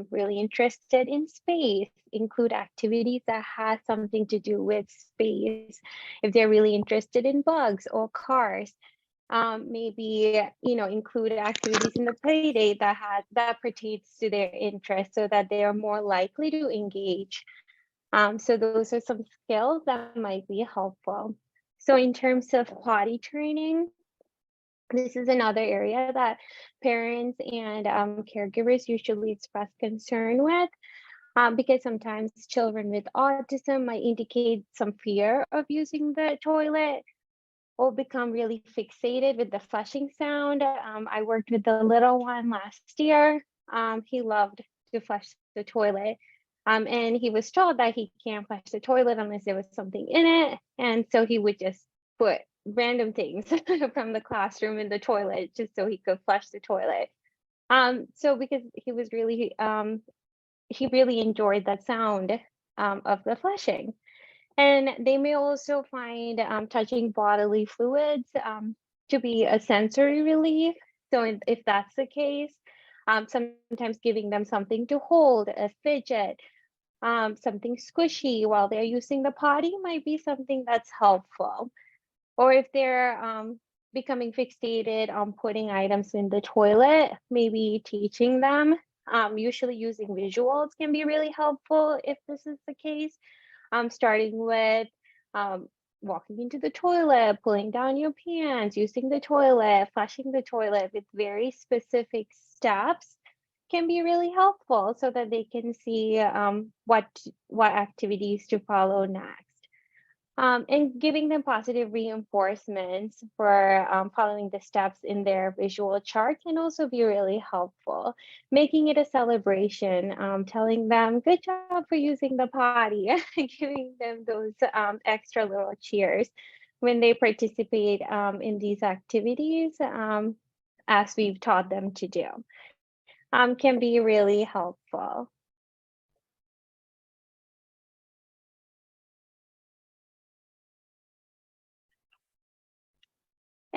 really interested in space, include activities that has something to do with space. If they're really interested in bugs or cars, maybe include activities in the play date that pertains to their interest so that they are more likely to engage. So those are some skills that might be helpful. So in terms of potty training, this is another area that parents and caregivers usually express concern with because sometimes children with autism might indicate some fear of using the toilet or become really fixated with the flushing sound. I worked with the little one last year. He loved to flush the toilet. And he was told that he can't flush the toilet unless there was something in it. And so he would just put random things from the classroom in the toilet just so he could flush the toilet. So because he was really, he really enjoyed that sound of the flushing. And they may also find touching bodily fluids to be a sensory relief. So if that's the case, sometimes giving them something to hold, a fidget, something squishy while they're using the potty might be something that's helpful. Or if they're becoming fixated on putting items in the toilet, maybe teaching them. Usually using visuals can be really helpful if this is the case. Starting with walking into the toilet, pulling down your pants, using the toilet, flushing the toilet with very specific steps can be really helpful so that they can see what activities to follow next. And giving them positive reinforcements for following the steps in their visual chart can also be really helpful. Making it a celebration, telling them, good job for using the potty, giving them those extra little cheers when they participate in these activities as we've taught them to do, can be really helpful.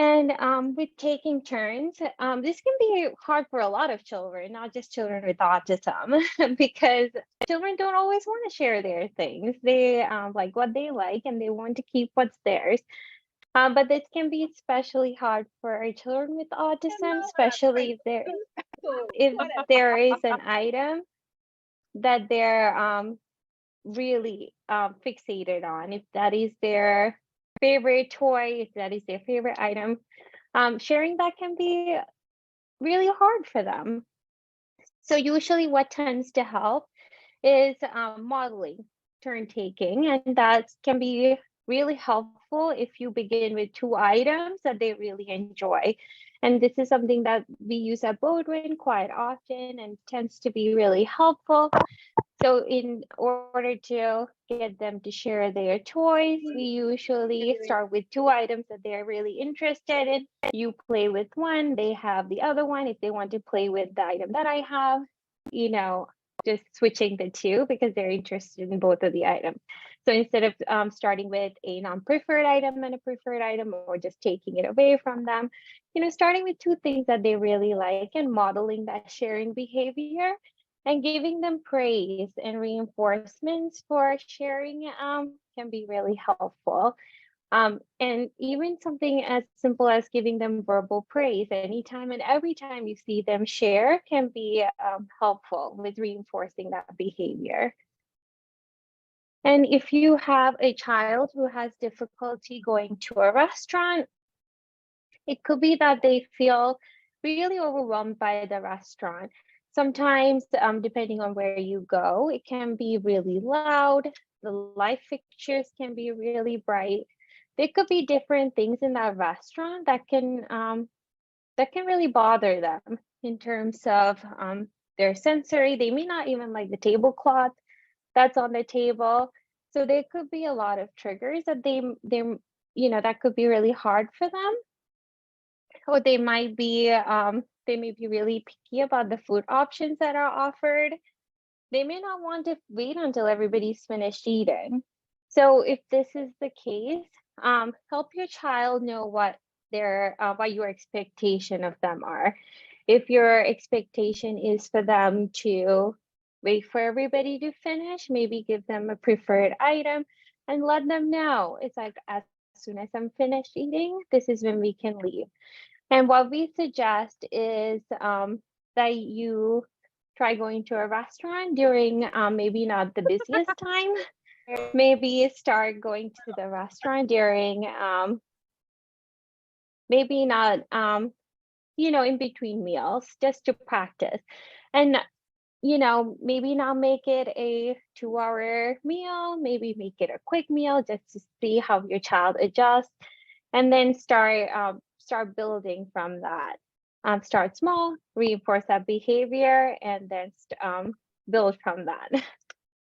And with taking turns, this can be hard for a lot of children, not just children with autism, because children don't always want to share their things. They like what they like and they want to keep what's theirs. But this can be especially hard for our children with autism, especially if there is an item that they're really fixated on. If that is their favorite toy, if that is their favorite item, sharing that can be really hard for them. So usually what tends to help is modeling, turn taking, and that can be really helpful if you begin with 2 items that they really enjoy. And this is something that we use at Bodwin quite often and tends to be really helpful. So in order to get them to share their toys, we usually start with 2 items that they're really interested in. You play with one, they have the other one. If they want to play with the item that I have, just switching the two because they're interested in both of the items. So instead of starting with a non-preferred item and a preferred item, or just taking it away from them, starting with 2 things that they really like and modeling that sharing behavior and giving them praise and reinforcements for sharing can be really helpful. And even something as simple as giving them verbal praise anytime and every time you see them share can be helpful with reinforcing that behavior. And if you have a child who has difficulty going to a restaurant, it could be that they feel really overwhelmed by the restaurant. Sometimes, depending on where you go, it can be really loud. The light fixtures can be really bright. There could be different things in that restaurant that can really bother them in terms of their sensory. They may not even like the tablecloth that's on the table. So there could be a lot of triggers that that could be really hard for them. Or they may be really picky about the food options that are offered. They may not want to wait until everybody's finished eating. So if this is the case, help your child know what your expectation of them are. If your expectation is for them to wait for everybody to finish, maybe give them a preferred item and let them know. It's like, as soon as I'm finished eating, this is when we can leave. And what we suggest is that you try going to a restaurant during maybe not the busiest time. Maybe start going to the restaurant during maybe not in between meals, just to practice. And maybe not make it a 2-hour meal, maybe make it a quick meal just to see how your child adjusts, and then start building from that. Start small, reinforce that behavior, and then build from that.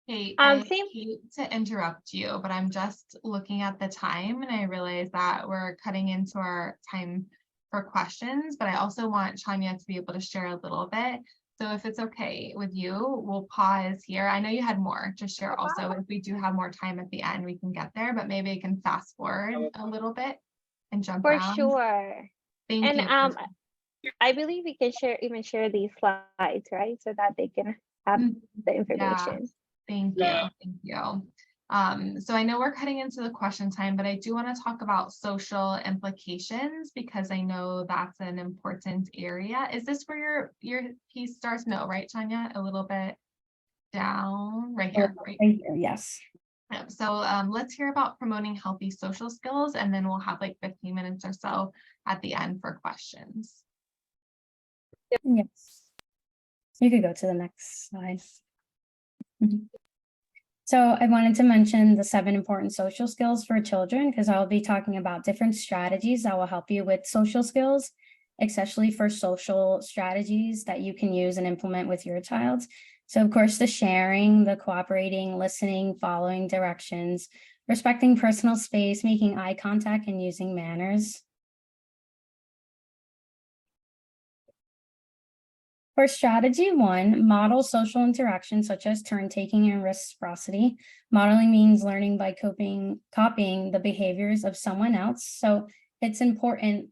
Hey, I hate to interrupt you, but I'm just looking at the time and I realize that we're cutting into our time for questions, but I also want Chania to be able to share a little bit. So if it's okay with you, we'll pause here. I know you had more to share also. If we do have more time at the end, we can get there, but maybe I can fast forward a little bit and jump around. For sure. Thank you. I believe we can share these slides, right? So that they can have the information. Yeah. Thank you. So I know we're cutting into the question time, but I do want to talk about social implications because I know that's an important area. Is this where your piece starts? No, right, Chania? A little bit down, right here. Right here, yes. So let's hear about promoting healthy social skills, and then we'll have like 15 minutes or so at the end for questions. Yes. You could go to the next slide. So I wanted to mention the 7 important social skills for children because I'll be talking about different strategies that will help you with social skills, especially for social strategies that you can use and implement with your child. So of course, the sharing, the cooperating, listening, following directions, respecting personal space, making eye contact, and using manners. For strategy 1, model social interaction such as turn taking and reciprocity. Modeling means learning by copying the behaviors of someone else. So it's important,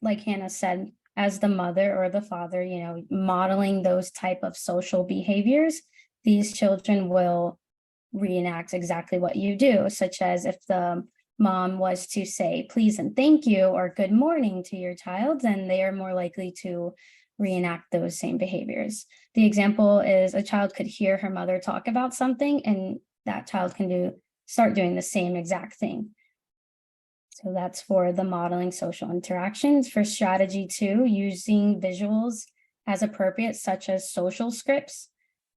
like Hannah said, as the mother or the father, modeling those type of social behaviors, these children will reenact exactly what you do, such as if the mom was to say please and thank you or good morning to your child, then they are more likely to reenact those same behaviors. The example is a child could hear her mother talk about something and that child can start doing the same exact thing. So that's for the modeling social interactions. For strategy 2, using visuals as appropriate, such as social scripts.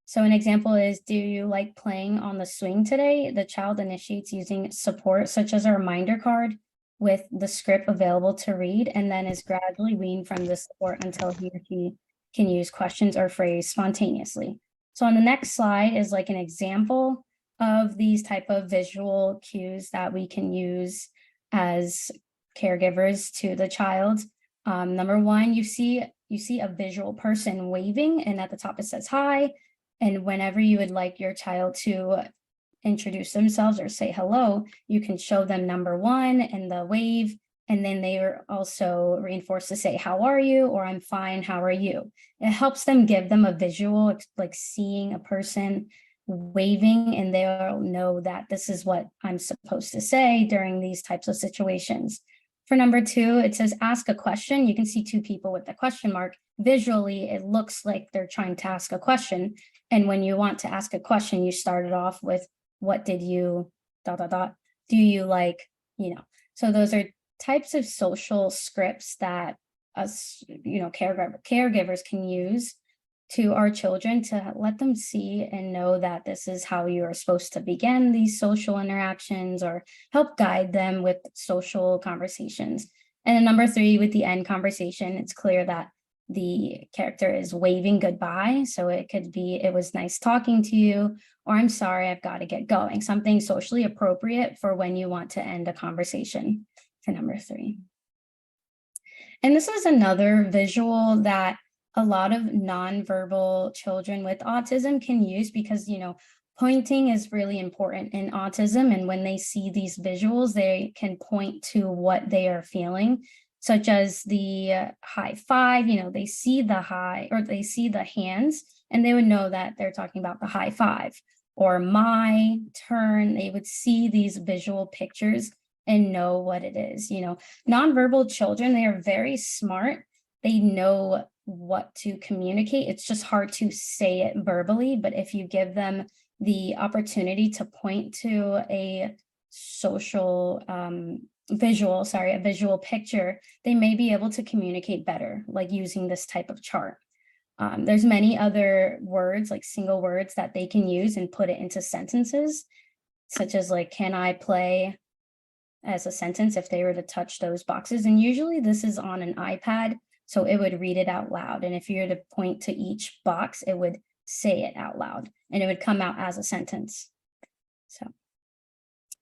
So an example is, do you like playing on the swing today? The child initiates using support, such as a reminder card with the script available to read, and then is gradually weaned from the support until he or she can use questions or phrase spontaneously. So on the next slide is like an example of these type of visual cues that we can use as caregivers to the child. Number one, you see a visual person waving, and at the top it says hi. And whenever you would like your child to introduce themselves or say hello, you can show them number one and the wave, and then they are also reinforced to say, how are you? Or I'm fine, how are you? It helps them give them a visual, like seeing a person waving, and they'll know that this is what I'm supposed to say during these types of situations. For number 2, it says ask a question. You can see 2 people with the question mark. Visually, it looks like they're trying to ask a question. And when you want to ask a question, you start it off with, what did you ... do you like, so those are types of social scripts that us, caregivers can use to our children to let them see and know that this is how you are supposed to begin these social interactions, or help guide them with social conversations. And then number 3, with the end conversation, it's clear that the character is waving goodbye. So it could be, it was nice talking to you, or I'm sorry, I've got to get going. Something socially appropriate for when you want to end a conversation for number 3. And this is another visual that a lot of nonverbal children with autism can use, because, pointing is really important in autism. And when they see these visuals, they can point to what they are feeling, such as the high five. They see the high, or they see the hands, and they would know that they're talking about the high five, or my turn. They would see these visual pictures and know what it is. Nonverbal children, they are very smart. They know what to communicate. It's just hard to say it verbally, but if you give them the opportunity to point to a visual picture, they may be able to communicate better, like using this type of chart. There's many other words, like single words, that they can use and put it into sentences, such as like, can I play, as a sentence if they were to touch those boxes. And usually this is on an iPad, so it would read it out loud. And if you were to point to each box, it would say it out loud, and it would come out as a sentence.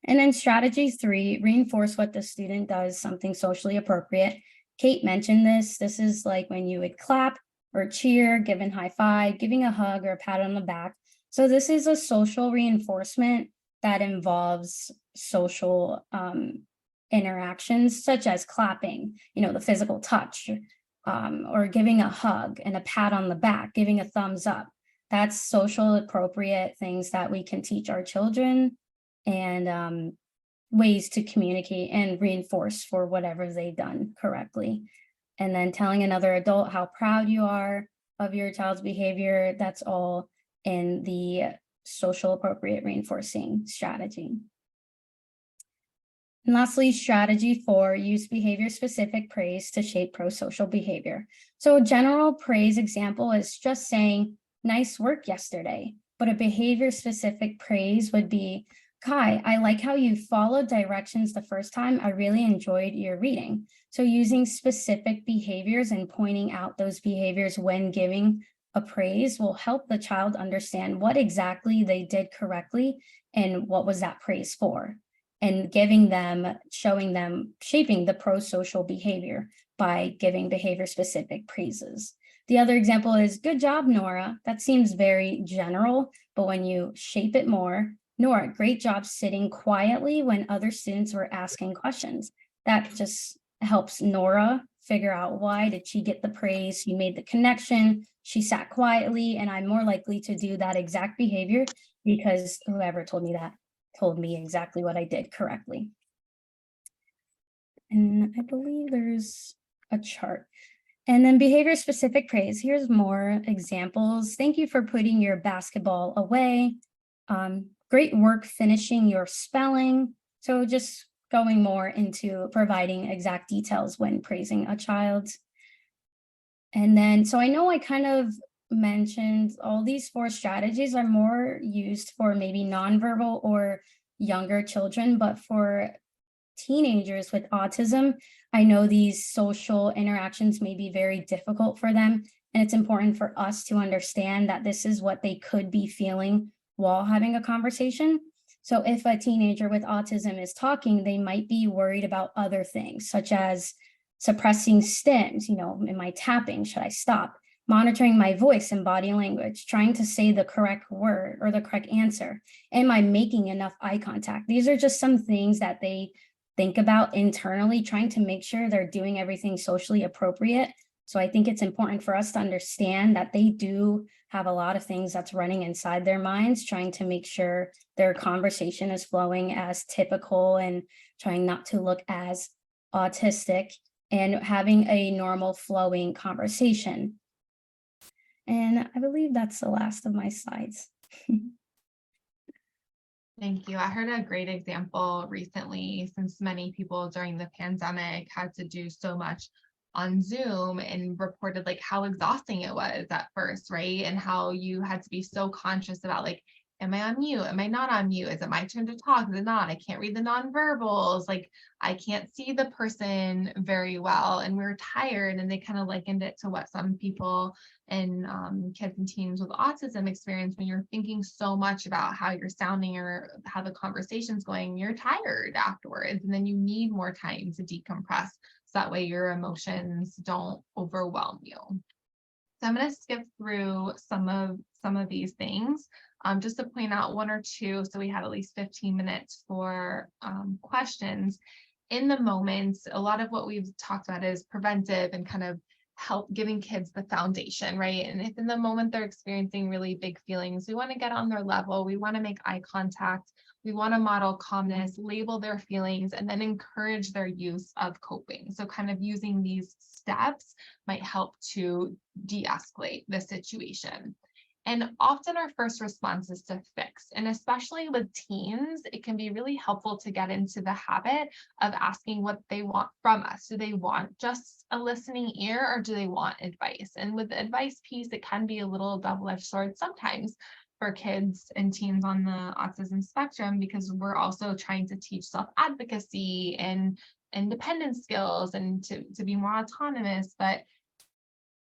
And then strategy 3, reinforce what the student does, something socially appropriate. Kate mentioned this. This is like when you would clap or cheer, giving high five, giving a hug or a pat on the back. So this is a social reinforcement that involves social interactions, such as clapping, the physical touch, or giving a hug and a pat on the back, giving a thumbs up. That's social appropriate things that we can teach our children, and ways to communicate and reinforce for whatever they've done correctly. And then telling another adult how proud you are of your child's behavior, that's all in the social appropriate reinforcing strategy. And lastly, strategy 4, use behavior-specific praise to shape pro-social behavior. So a general praise example is just saying, nice work yesterday. But a behavior-specific praise would be, Kai, I like how you followed directions the first time. I really enjoyed your reading. So using specific behaviors and pointing out those behaviors when giving a praise will help the child understand what exactly they did correctly and what was that praise for. And giving them, showing them, shaping the pro-social behavior by giving behavior-specific praises. The other example is, good job, Nora. That seems very general, but when you shape it more, Nora, great job sitting quietly when other students were asking questions. That just helps Nora figure out, why did she get the praise? She made the connection, she sat quietly, and I'm more likely to do that exact behavior because whoever told me that told me exactly what I did correctly. And I believe there's a chart. And then behavior specific praise. Here's more examples. Thank you for putting your basketball away. Great work finishing your spelling. So just going more into providing exact details when praising a child. And then, so I know I kind of mentioned all these 4 strategies are more used for maybe nonverbal or younger children, but for teenagers with autism, I know these social interactions may be very difficult for them. And it's important for us to understand that this is what they could be feeling while having a conversation. So if a teenager with autism is talking, they might be worried about other things, such as suppressing stims, am I tapping? Should I stop? Monitoring my voice and body language, trying to say the correct word or the correct answer. Am I making enough eye contact? These are just some things that they think about internally, trying to make sure they're doing everything socially appropriate. So I think it's important for us to understand that they do have a lot of things that's running inside their minds, trying to make sure their conversation is flowing as typical and trying not to look as autistic and having a normal flowing conversation. And I believe that's the last of my slides. Thank you. I heard a great example recently, since many people during the pandemic had to do so much on Zoom, and reported like how exhausting it was at first, right? And how you had to be so conscious about like, am I on mute? Am I not on mute? Is it my turn to talk? Is it not? I can't read the nonverbals. Like I can't see the person very well. And we were tired, and they kind of likened it to what some people and kids and teens with autism experience when you're thinking so much about how you're sounding or how the conversation's going, you're tired afterwards. And then you need more time to decompress. So that way your emotions don't overwhelm you. So I'm going to skip through some of these things just to point out 1 or 2. So we had at least 15 minutes for questions. In the moment, a lot of what we've talked about is preventive and kind of help giving kids the foundation, right? And if in the moment they're experiencing really big feelings, we want to get on their level. We want to make eye contact. We want to model calmness, label their feelings, and then encourage their use of coping. So kind of using these steps might help to de-escalate the situation. And often our first response is to fix. And especially with teens, it can be really helpful to get into the habit of asking what they want from us. Do they want just a listening ear, or do they want advice? And with the advice piece, it can be a little double-edged sword sometimes for kids and teens on the autism spectrum, because we're also trying to teach self-advocacy and independent skills and to be more autonomous. But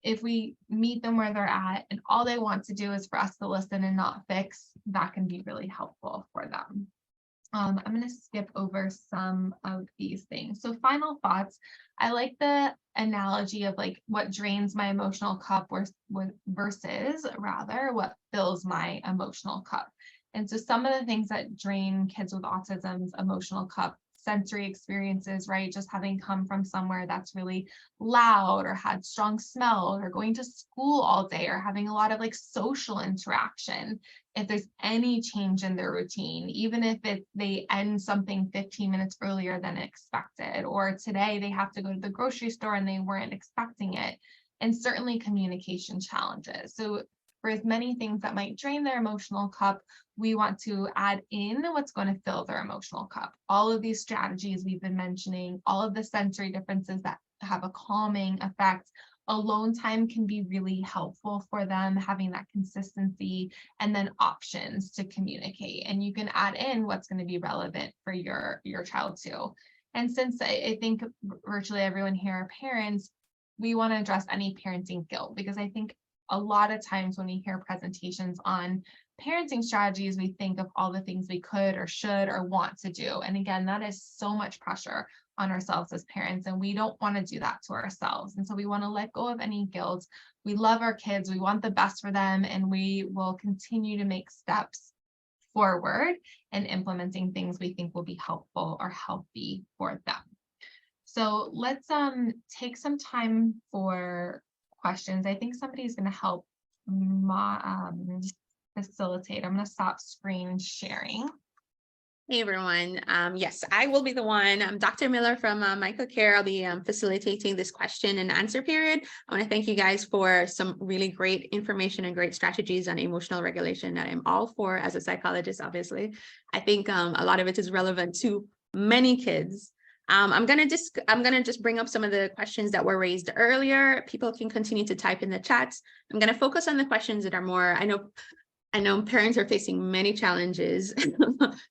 if we meet them where they're at and all they want to do is for us to listen and not fix, that can be really helpful for them. I'm going to skip over some of these things. So final thoughts. I like the analogy of like what drains my emotional cup versus rather what fills my emotional cup. And so some of the things that drain kids with autism's emotional cup: sensory experiences, right? Just having come from somewhere that's really loud or had strong smells, or going to school all day, or having a lot of like social interaction. If there's any change in their routine, even if they end something 15 minutes earlier than expected, or today they have to go to the grocery store and they weren't expecting it, and certainly communication challenges. So for as many things that might drain their emotional cup, we want to add in what's going to fill their emotional cup. All of these strategies we've been mentioning, all of the sensory differences that have a calming effect. Alone time can be really helpful for them, having that consistency, and then options to communicate. And you can add in what's going to be relevant for your child too. And since I think virtually everyone here are parents, we want to address any parenting guilt, because I think a lot of times when we hear presentations on parenting strategies, we think of all the things we could or should or want to do. And again, that is so much pressure on ourselves as parents, and we don't want to do that to ourselves. And so we want to let go of any guilt. We love our kids, we want the best for them, and we will continue to make steps forward and implementing things we think will be helpful or healthy for them. So let's take some time for questions. I think somebody's going to help facilitate. I'm going to stop screen sharing. Hey everyone. Yes, I will be the one. I'm Dr. Miller from Michael Care. I'll be facilitating this question and answer period. I want to thank you guys for some really great information and great strategies on emotional regulation that I'm all for as a psychologist, obviously. I think a lot of it is relevant to many kids. I'm gonna just bring up some of the questions that were raised earlier. People can continue to type in the chats. I'm gonna focus on the questions that are more, I know parents are facing many challenges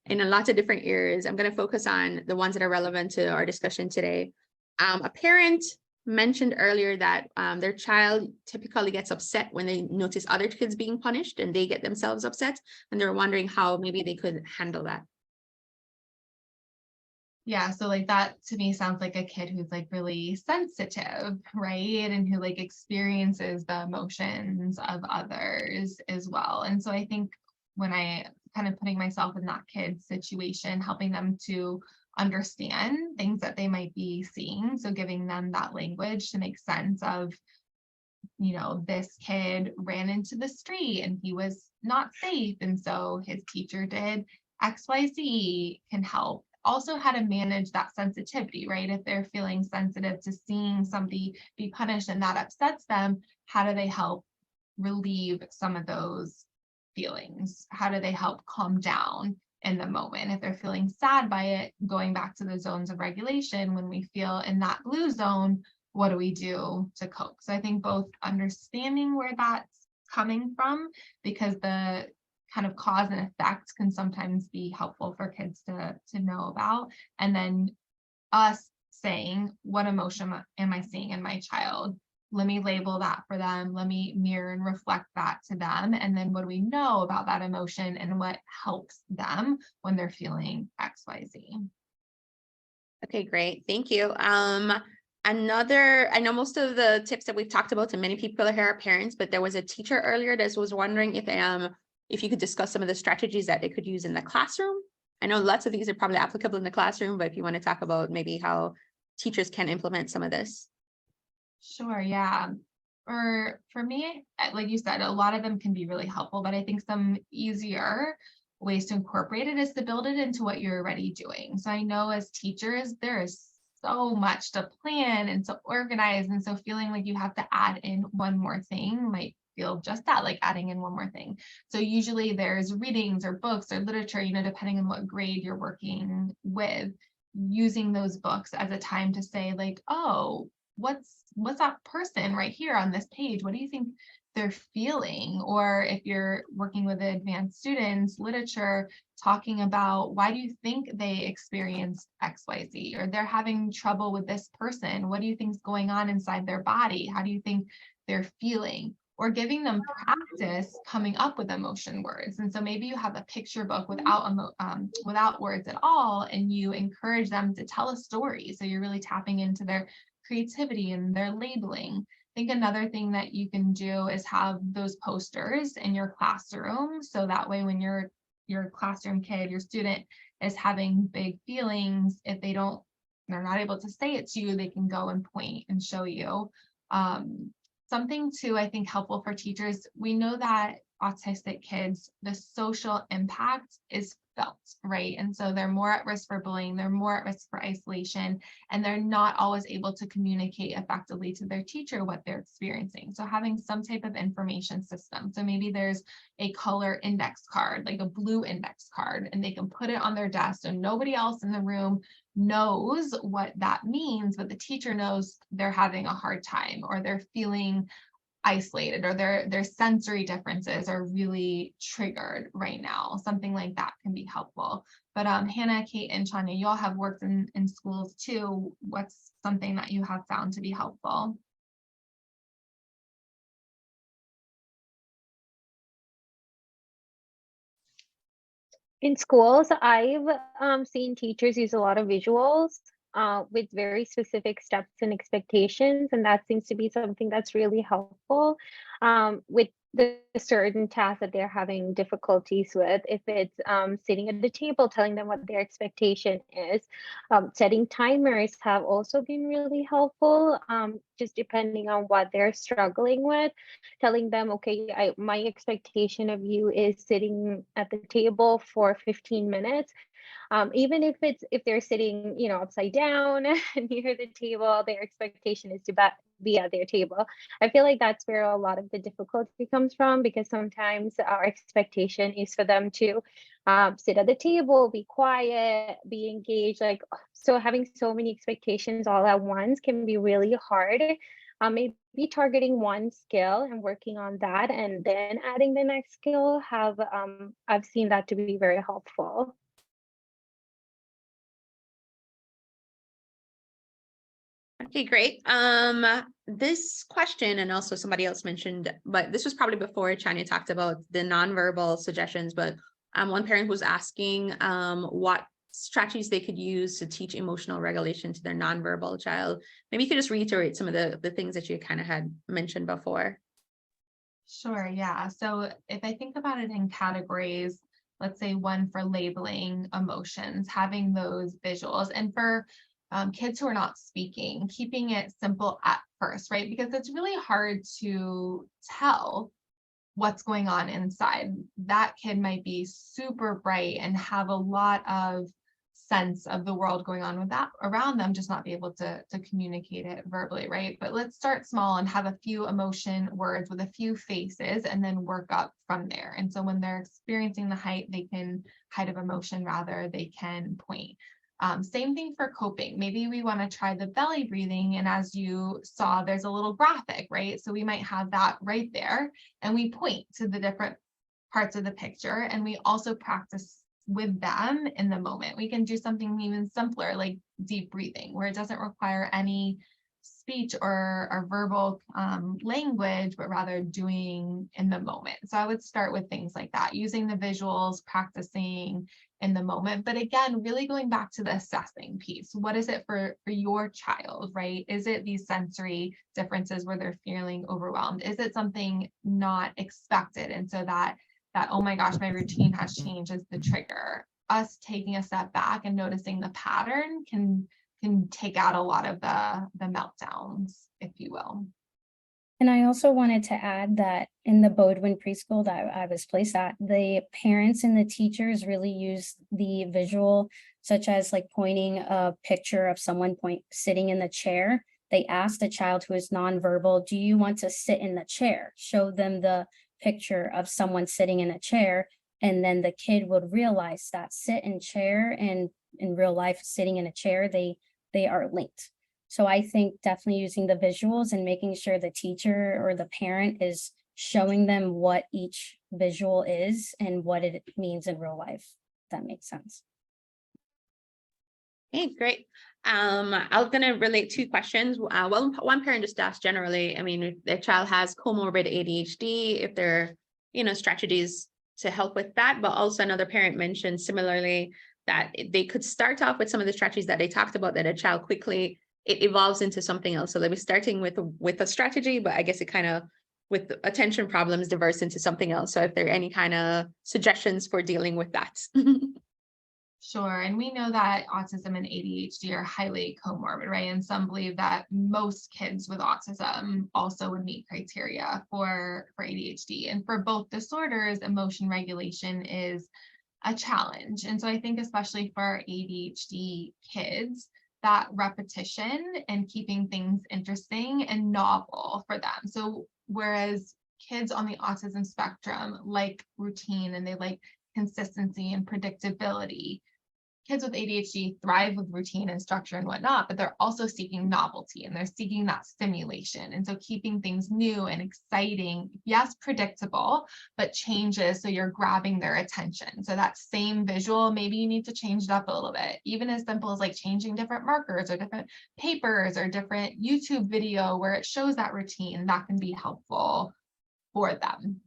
in a lot of different areas. I'm going to focus on the ones that are relevant to our discussion today. A parent mentioned earlier that their child typically gets upset when they notice other kids being punished and they get themselves upset, and they're wondering how maybe they could handle that. Yeah, so like that to me sounds like a kid who's like really sensitive, right? And who like experiences the emotions of others as well. And so I think when I kind of putting myself in that kid's situation, helping them to understand things that they might be seeing. So giving them that language to make sense of, this kid ran into the street and he was not safe. And so his teacher did XYZ can help. Also, how to manage that sensitivity, right? If they're feeling sensitive to seeing somebody be punished and that upsets them, how do they help relieve some of those feelings? How do they help calm down in the moment? If they're feeling sad by it, going back to the zones of regulation, when we feel in that blue zone, what do we do to cope? So I think both understanding where that's coming from, because the kind of cause and effect can sometimes be helpful for kids to know about, and then us saying, what emotion am I seeing in my child? Let me label that for them. Let me mirror and reflect that to them. And then what do we know about that emotion and what helps them when they're feeling XYZ? Okay, great. Thank you. I know most of the tips that we've talked about, and many people here are parents, but there was a teacher earlier that was wondering if you could discuss some of the strategies that they could use in the classroom. I know lots of these are probably applicable in the classroom, but if you want to talk about maybe how teachers can implement some of this. Sure, yeah. For me, like you said, a lot of them can be really helpful, but I think some easier ways to incorporate it is to build it into what you're already doing. So I know as teachers, there is so much to plan and to organize. And so feeling like you have to add in one more thing might feel just that, like adding in one more thing. So usually there's readings or books or literature, depending on what grade you're working with, using those books as a time to say like, oh, what's that person right here on this page? What do you think they're feeling? Or if you're working with advanced students, literature, talking about why do you think they experienced XYZ, or they're having trouble with this person? What do you think is going on inside their body? How do you think they're feeling? Or giving them practice coming up with emotion words. And so maybe you have a picture book without words at all, and you encourage them to tell a story. So you're really tapping into their creativity and their labeling. I think another thing that you can do is have those posters in your classroom. So that way when your classroom kid, your student is having big feelings, if they're not able to say it to you, they can go and point and show you. Something too, I think helpful for teachers, we know that autistic kids, the social impact is felt, right? And so they're more at risk for bullying, they're more at risk for isolation, and they're not always able to communicate effectively to their teacher what they're experiencing. So having some type of information system. So maybe there's a color index card, like a blue index card, and they can put it on their desk so nobody else in the room knows what that means, but the teacher knows they're having a hard time or they're feeling isolated or their sensory differences are really triggered right now. Something like that can be helpful. But Hannah, Kate, and Chania, you all have worked in schools too. What's something that you have found to be helpful? In schools, I've seen teachers use a lot of visuals with very specific steps and expectations, and that seems to be something that's really helpful with the certain task that they're having difficulties with. If it's sitting at the table, telling them what their expectation is. Setting timers have also been really helpful, just depending on what they're struggling with. Telling them, okay, my expectation of you is sitting at the table for 15 minutes. Even if they're sitting, upside down near the table, their expectation is to be at their table. I feel like that's where a lot of the difficulty comes from, because sometimes our expectation is for them to sit at the table, be quiet, be engaged. Like, so having so many expectations all at once can be really hard. Maybe targeting one skill and working on that, and then adding the next skill. I've seen that to be very helpful. Okay, great. This question, and also somebody else mentioned, but this was probably before Chania talked about the nonverbal suggestions, but one parent was asking what strategies they could use to teach emotional regulation to their nonverbal child. Maybe you could just reiterate some of the things that you kind of had mentioned before. Sure, yeah. So if I think about it in categories, let's say one for labeling emotions, having those visuals, and for kids who are not speaking, keeping it simple at first, right? Because it's really hard to tell what's going on inside. That kid might be super bright and have a lot of sense of the world going on with that around them, just not be able to communicate it verbally, right? But let's start small and have a few emotion words with a few faces, and then work up from there. And so when they're experiencing the height of emotion rather, they can point. Same thing for coping. Maybe we want to try the belly breathing, and as you saw, there's a little graphic, right? So we might have that right there, and we point to the different parts of the picture, and we also practice with them in the moment. We can do something even simpler, like deep breathing, where it doesn't require any speech or verbal language, but rather doing in the moment. So I would start with things like that, using the visuals, practicing in the moment. But again, really going back to the assessing piece. What is it for your child, right? Is it these sensory differences where they're feeling overwhelmed? Is it something not expected? And so that, oh my gosh, my routine has changed is the trigger. Us taking a step back and noticing the pattern can take out a lot of the meltdowns, if you will. And I also wanted to add that in the Bodwin preschool that I was placed at, the parents and the teachers really use the visual, such as like pointing a picture of someone sitting in the chair. They ask the child who is nonverbal, do you want to sit in the chair? Show them the picture of someone sitting in a chair. And then the kid would realize that sit in chair and in real life sitting in a chair, they are linked. So I think definitely using the visuals and making sure the teacher or the parent is showing them what each visual is and what it means in real life. If that makes sense. Okay, great. I'm gonna relate two questions. Well, one parent just asked generally, I mean, if their child has comorbid ADHD, if there are, strategies to help with that, but also another parent mentioned similarly that they could start off with some of the strategies that they talked about, that a child quickly it evolves into something else. So they'll be starting with a strategy, but I guess it kind of with attention problems diverse into something else. So if there are any kind of suggestions for dealing with that. Sure. And we know that autism and ADHD are highly comorbid, right? And some believe that most kids with autism also would meet criteria for ADHD. And for both disorders, emotion regulation is a challenge. And so I think especially for our ADHD kids, that repetition and keeping things interesting and novel for them. So whereas kids on the autism spectrum like routine and they like consistency and predictability, kids with ADHD thrive with routine and structure and whatnot, but they're also seeking novelty and they're seeking that stimulation. And so keeping things new and exciting, yes, predictable, but changes so you're grabbing their attention. So that same visual, maybe you need to change it up a little bit, even as simple as like changing different markers or different papers or different YouTube video where it shows that routine, that can be helpful for them.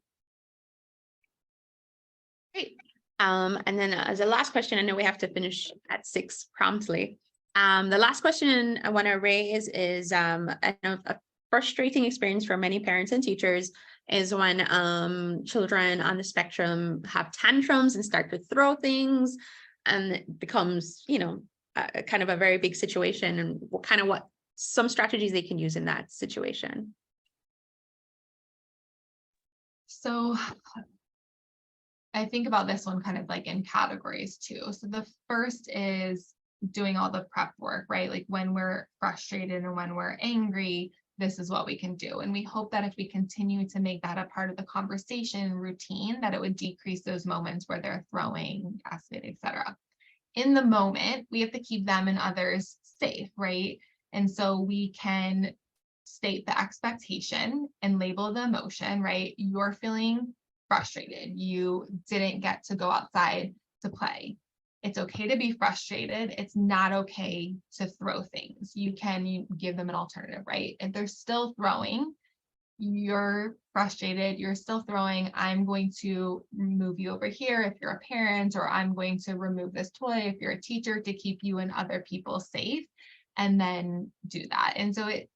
Great. And then as a last question, I know we have to finish at 6 promptly. The last question I want to raise is a frustrating experience for many parents and teachers is when children on the spectrum have tantrums and start to throw things, and it becomes, you know, kind of a very big situation, and what some strategies they can use in that situation. So I think about this one kind of like in categories too. So the first is doing all the prep work, right? Like when we're frustrated and when we're angry, this is what we can do. And we hope that if we continue to make that a part of the conversation routine, that it would decrease those moments where they're throwing acid, etc. In the moment, we have to keep them and others safe, right? And so we can state the expectation and label the emotion, right? You're feeling frustrated. You didn't get to go outside to play. It's okay to be frustrated. It's not okay to throw things. You can give them an alternative, right? If they're still throwing, you're frustrated, you're still throwing, I'm going to move you over here if you're a parent, or I'm going to remove this toy if you're a teacher, to keep you and other people safe, and then do that. And so it,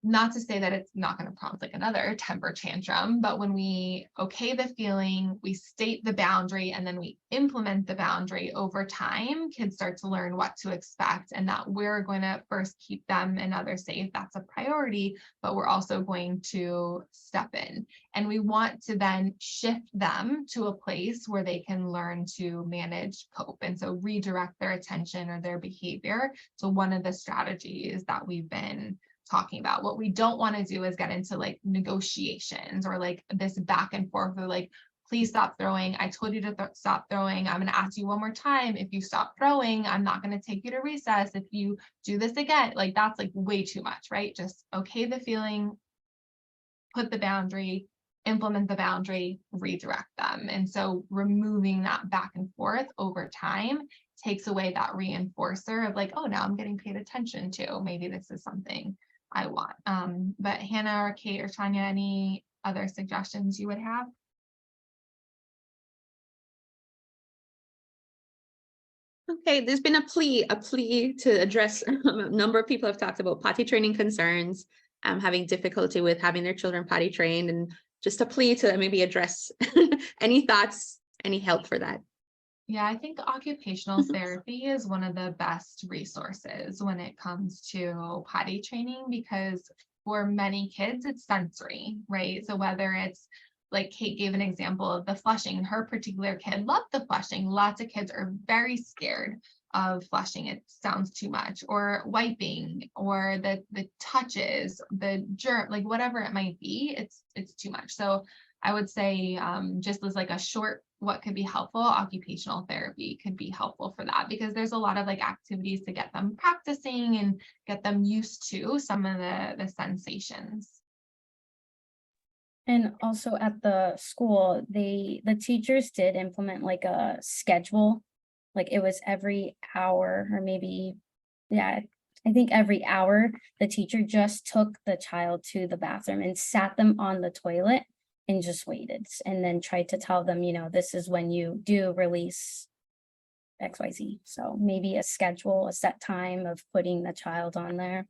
not to say that it's not going to prompt like another temper tantrum, but when we okay the feeling, we state the boundary, and then we implement the boundary over time, kids start to learn what to expect, and that we're going to first keep them and others safe. That's a priority, but we're also going to step in. And we want to then shift them to a place where they can learn to manage, cope, and so redirect their attention or their behavior to one of the strategies that we've been talking about. What we don't want to do is get into like negotiations or like this back and forth or like, please stop throwing. I told you to stop throwing. I'm going to ask you one more time. If you stop throwing, I'm not going to take you to recess. If you do this again, like that's like way too much, right? Just okay the feeling, put the boundary, implement the boundary, redirect them. And so removing that back and forth over time takes away that reinforcer of like, oh, now I'm getting paid attention to. Maybe this is something I want. But Hannah or Kate or Tanya, any other suggestions you would have? Okay, there's been a plea to address, a number of people have talked about potty training concerns, having difficulty with having their children potty trained, and just a plea to maybe address any thoughts, any help for that. Yeah, I think occupational therapy is one of the best resources when it comes to potty training, because for many kids, it's sensory, right? So whether it's like Kate gave an example of the flushing, her particular kid loved the flushing. Lots of kids are very scared of flushing. It sounds too much, or wiping, or the touches, the germ, like whatever it might be, it's too much. So I would say just as like a short, what could be helpful, occupational therapy could be helpful for that, because there's a lot of like activities to get them practicing and get them used to some of the sensations. And also at the school, the teachers did implement like a schedule, like it was every hour or maybe, yeah, I think every hour, the teacher just took the child to the bathroom and sat them on the toilet and just waited, and then tried to tell them, you know, this is when you do release XYZ. So maybe a schedule, a set time of putting the child on there.